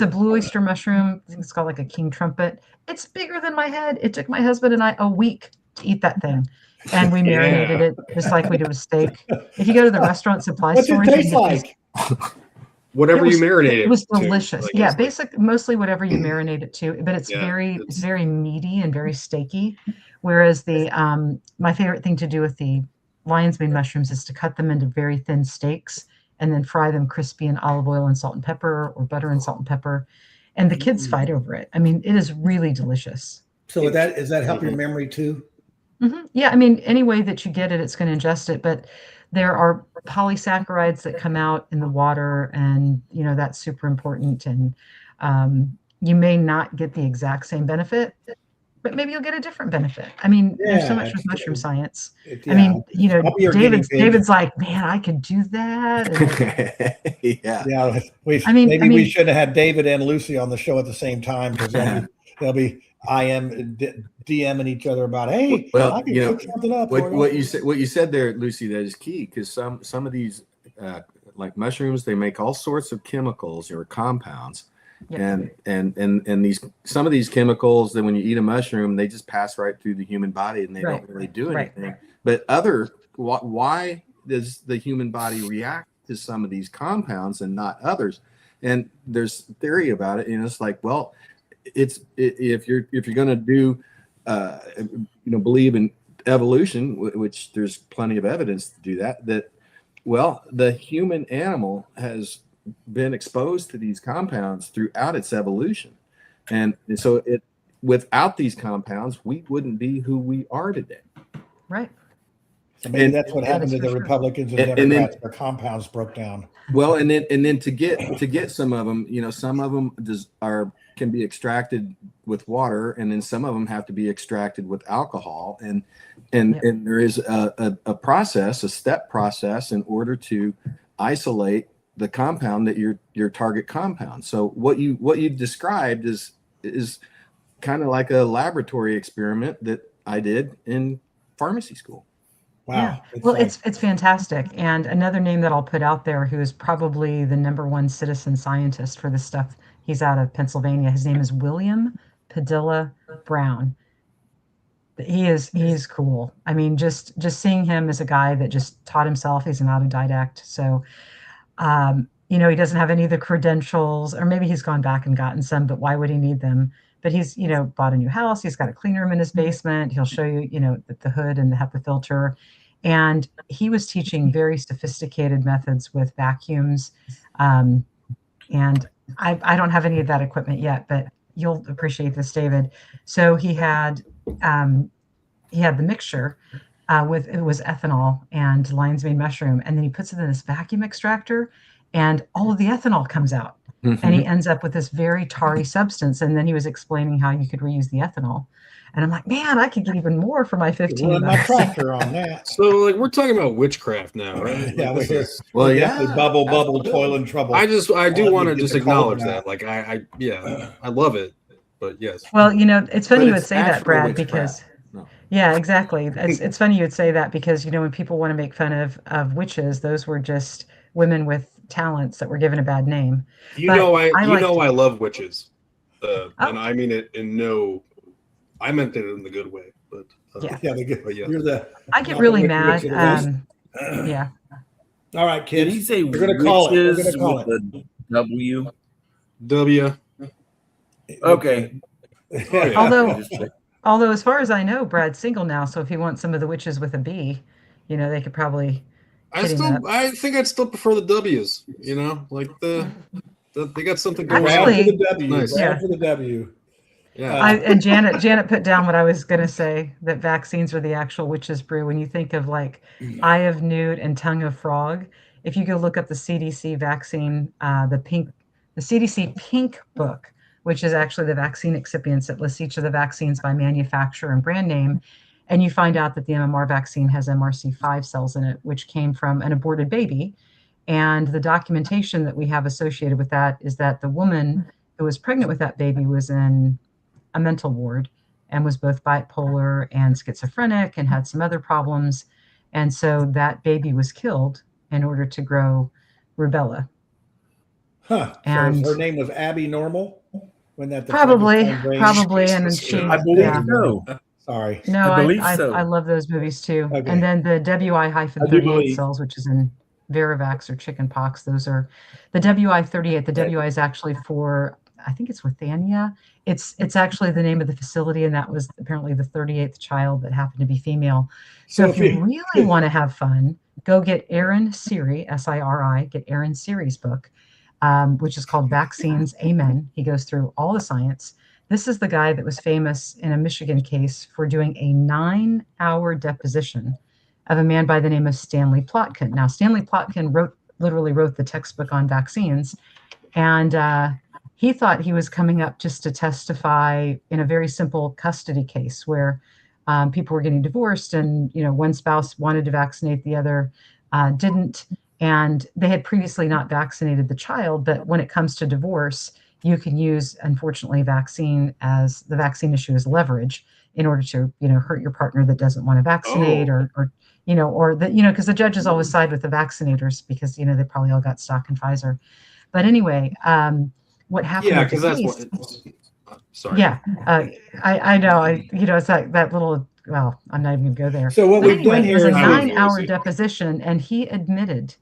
a blue oyster mushroom. I think it's called like a king trumpet. It's bigger than my head. It took my husband and I a week to eat that thing, and we marinated it just like we do a steak. If you go to the restaurant supply store, what's it taste like? Whatever you marinate it. It was delicious. Mostly whatever you marinate it to. But it's very meaty and very steaky. Whereas my favorite thing to do with the lion's mane mushrooms is to cut them into very thin steaks and then fry them crispy in olive oil and salt and pepper, or butter and salt and pepper. And the kids fight over it. I mean, it is really delicious. So does that help your memory too? Mm-hmm. Yeah, I mean, any way that you get it, it's going to ingest it. But there are polysaccharides that come out in the water, and that's super important. And you may not get the exact same benefit, but maybe you'll get a different benefit. I mean, there's so much with mushroom science. I mean, David's like, man, I could do that. And, maybe we should have had David and Lucy on the show at the same time, because they'll be DMing each other about, hey, I can cook something up. What you said there, Lucy, that is key, because some of these like mushrooms, they make all sorts of chemicals or compounds. Yep. And some of these chemicals, that when you eat a mushroom, they just pass right through the human body and they don't really do anything. But why does the human body react to some of these compounds and not others? And there's theory about it. It's like, well, if you're going to do believe in evolution, which there's plenty of evidence to do that the human animal has been exposed to these compounds throughout its evolution, and so without these compounds we wouldn't be who we are today. Right. So maybe that's what happened to the Republicans and Democrats. Their compounds broke down. Well, and then to get some of them, some of them can be extracted with water, and then some of them have to be extracted with alcohol, and there is a process, a step process, in order to isolate the compound that your target compound. So what you described is kind of like a laboratory experiment that I did in pharmacy school. Wow. Yeah. Well, it's fantastic. And another name that I'll put out there, who is probably the #1 citizen scientist for this stuff, he's out of Pennsylvania. His name is William Padilla Brown. He's cool. I mean, just seeing him as a guy that just taught himself. He's an autodidact. So, he doesn't have any of the credentials, or maybe he's gone back and gotten some, but why would he need them? But he's, bought a new house. He's got a clean room in his basement. He'll show you, the hood and the HEPA filter. And he was teaching very sophisticated methods with vacuums. And I don't have any of that equipment yet, but you'll appreciate this, David. So he had the mixture it was ethanol and lion's mane mushroom, and then he puts it in this vacuum extractor, and all of the ethanol comes out, and he ends up with this very tarry substance. And then he was explaining how you could reuse the ethanol, and I'm like, man, I could get even more for my 15 Run my bucks. tractor on that. So we're talking about witchcraft now, right? Yeah, Like, well, yeah, bubble, toil and trouble. I do want to get just the acknowledge cold that. Like I love it, but yes. Well, it's funny you would it's say that, actual Brad, witchcraft. because No. yeah, exactly. It's funny you would say that, because when people want to make fun of witches, those were just women with talents that were given a bad name. I I love witches, and I mean it I meant it in the good way, but Yeah. Yeah, I get really mad. Yeah. All right, Did kids. he say We're gonna call it. We're witches gonna call with it. a W? W. Okay. Although, as far as I know, Brad's single now, so if he wants some of the witches with a B, they could probably. I think I'd still prefer the W's. Like they got something going Brad on. for the W. Nice. Brad for the W. Yeah. And Janet put down what I was going to say, that vaccines are the actual witch's brew. When you think of like eye of newt and tongue of frog, if you go look up the CDC vaccine, the CDC pink book, which is actually the vaccine excipients that lists each of the vaccines by manufacturer and brand name, and you find out that the MMR vaccine has MRC5 cells in it, which came from an aborted baby. And the documentation that we have associated with that is that the woman who was pregnant with that baby was in a mental ward and was both bipolar and schizophrenic and had some other problems. And so that baby was killed in order to grow rubella. Huh. And so her name was Abby Normal? When that probably, and then she. I believe so. Sorry. No, I believe so. I love those movies too. Okay. And then the WI-38 believe. cells, which is in Varivax or chicken pox, those are the WI-38. The WI is actually for, I think it's Withania. It's actually the name of the facility, and that was apparently the 38th child that happened to be female. So if you really want to have fun, go get Aaron Siri, S-I-R-I, get Aaron Siri's book, which is called Vaccines, Amen. He goes through all the science. This is the guy that was famous in a Michigan case for doing a 9-hour deposition of a man by the name of Stanley Plotkin. Now, Stanley Plotkin literally wrote the textbook on vaccines, and he thought he was coming up just to testify in a very simple custody case where people were getting divorced, and one spouse wanted to vaccinate, the other didn't, and they had previously not vaccinated the child. But when it comes to divorce, you can use, unfortunately, vaccine issue as leverage in order to hurt your partner that doesn't want to vaccinate, or because the judges always side with the vaccinators because they probably all got stock in Pfizer. But anyway, what happened? Yeah, because that's what. Sorry. Yeah, I know. It's that little. Well, I'm not even gonna go there. So what we've done It was here a is 9-hour deposition, and he admitted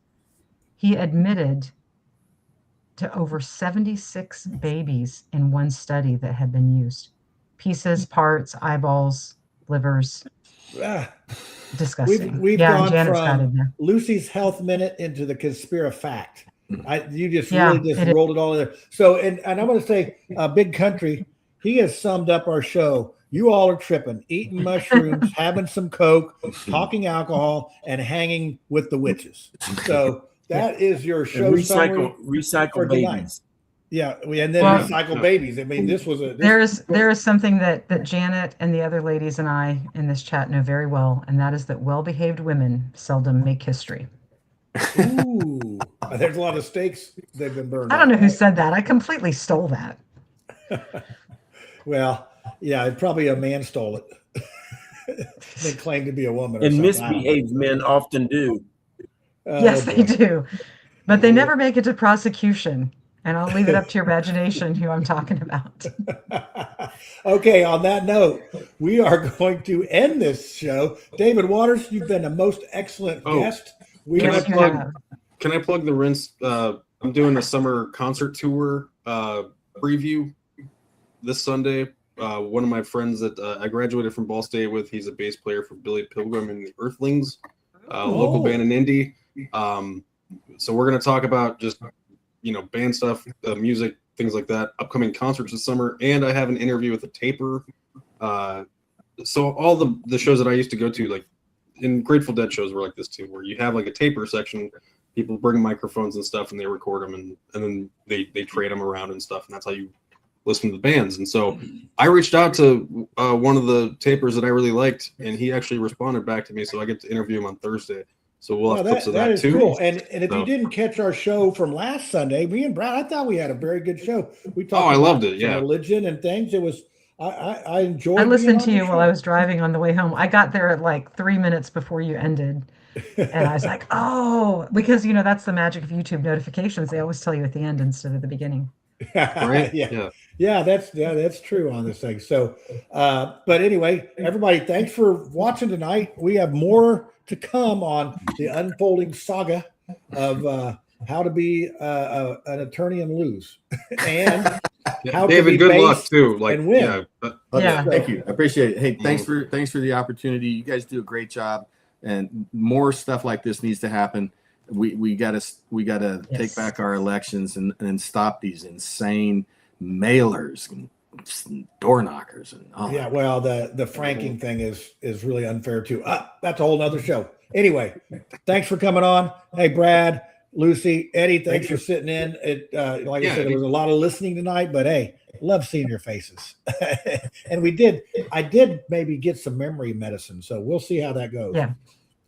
to over 76 babies in one study that had been used. Pieces, parts, eyeballs, livers. Disgusting. We've yeah, gone Janet's got it from there. Lucy's Health Minute into the Conspirafact. You just Yeah, really just it is. rolled it all in there. So, and I want to say, Big Country, he has summed up our show. You all are tripping, eating mushrooms, having some Coke, talking alcohol, and hanging with the witches. So that is your And show summary for recycle tonight. babies. Yeah, and then Well, recycle babies. I mean, this was a there is something that Janet and the other ladies and I in this chat know very well, and that is that well-behaved women seldom make history. Ooh, there's a lot of stakes they've been burned. I don't know who said that. I completely stole that. Well, yeah, probably a man stole it. They claim to be a woman. Or And something. I don't know. misbehaved men often do. Yes, boy. they do. But they never make it to prosecution. And I'll leave it up to your imagination who I'm talking about. Okay, on that note, we are going to end this show. David Waters, you've been a most excellent guest. Can I plug the Rinse? I'm doing a summer concert tour preview this Sunday. One of my friends that I graduated from Ball State with, he's a bass player for Billy Pilgrim and the Earthlings, local band in Indy. So we're going to talk about just band stuff, music, things like that, upcoming concerts this summer. And I have an interview with a taper. So all the shows that I used to go to, like in Grateful Dead shows were like this too, where you have like a taper section, people bring microphones and stuff and they record them and then they trade them around and stuff. And that's how you listen to the bands. And so I reached out to one of the tapers that I really liked and he actually responded back to me. So I get to interview him on Thursday. So we'll have clips of that is too. Cool. And if you didn't catch our show from last Sunday, me and Brad, I thought we had a very good show. We talked I about loved it. Yeah. religion and things. It was, I enjoyed. I listened to you while I was driving on the way home. I got there at like 3 minutes before you ended. And I was like, oh, because that's the magic of YouTube notifications. They always tell you at the end instead of the beginning. Right? Yeah, that's true on this thing. So, but anyway, everybody, thanks for watching tonight. We have more to come on the unfolding saga of how to be an attorney and lose, and how David, to be good luck based too. and win. Thank you. I appreciate it. Hey, thanks for the opportunity. You guys do a great job, and more stuff like this needs to happen. We gotta take back our elections and stop these insane mailers and door knockers and well, the franking thing is really unfair too. That's a whole nother show. Anyway, thanks for coming on. Hey, Brad, Lucy, Eddie, thanks for sitting in. It I said, there was a lot of listening tonight, but hey, love seeing your faces. And I did maybe get some memory medicine, so we'll see how that goes. Yeah.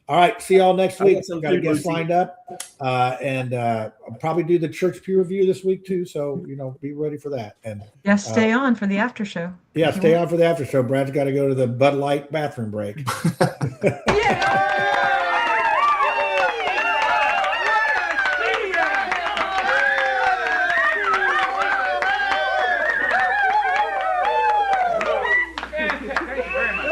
All right, see y'all next week. Got to food, get Lucy. lined up, and I'll probably do the church peer review this week too. So be ready for that. And Stay on for the after show. Yeah, stay on for the after show. Brad's got to go to the Bud Light bathroom break. Thank you very much.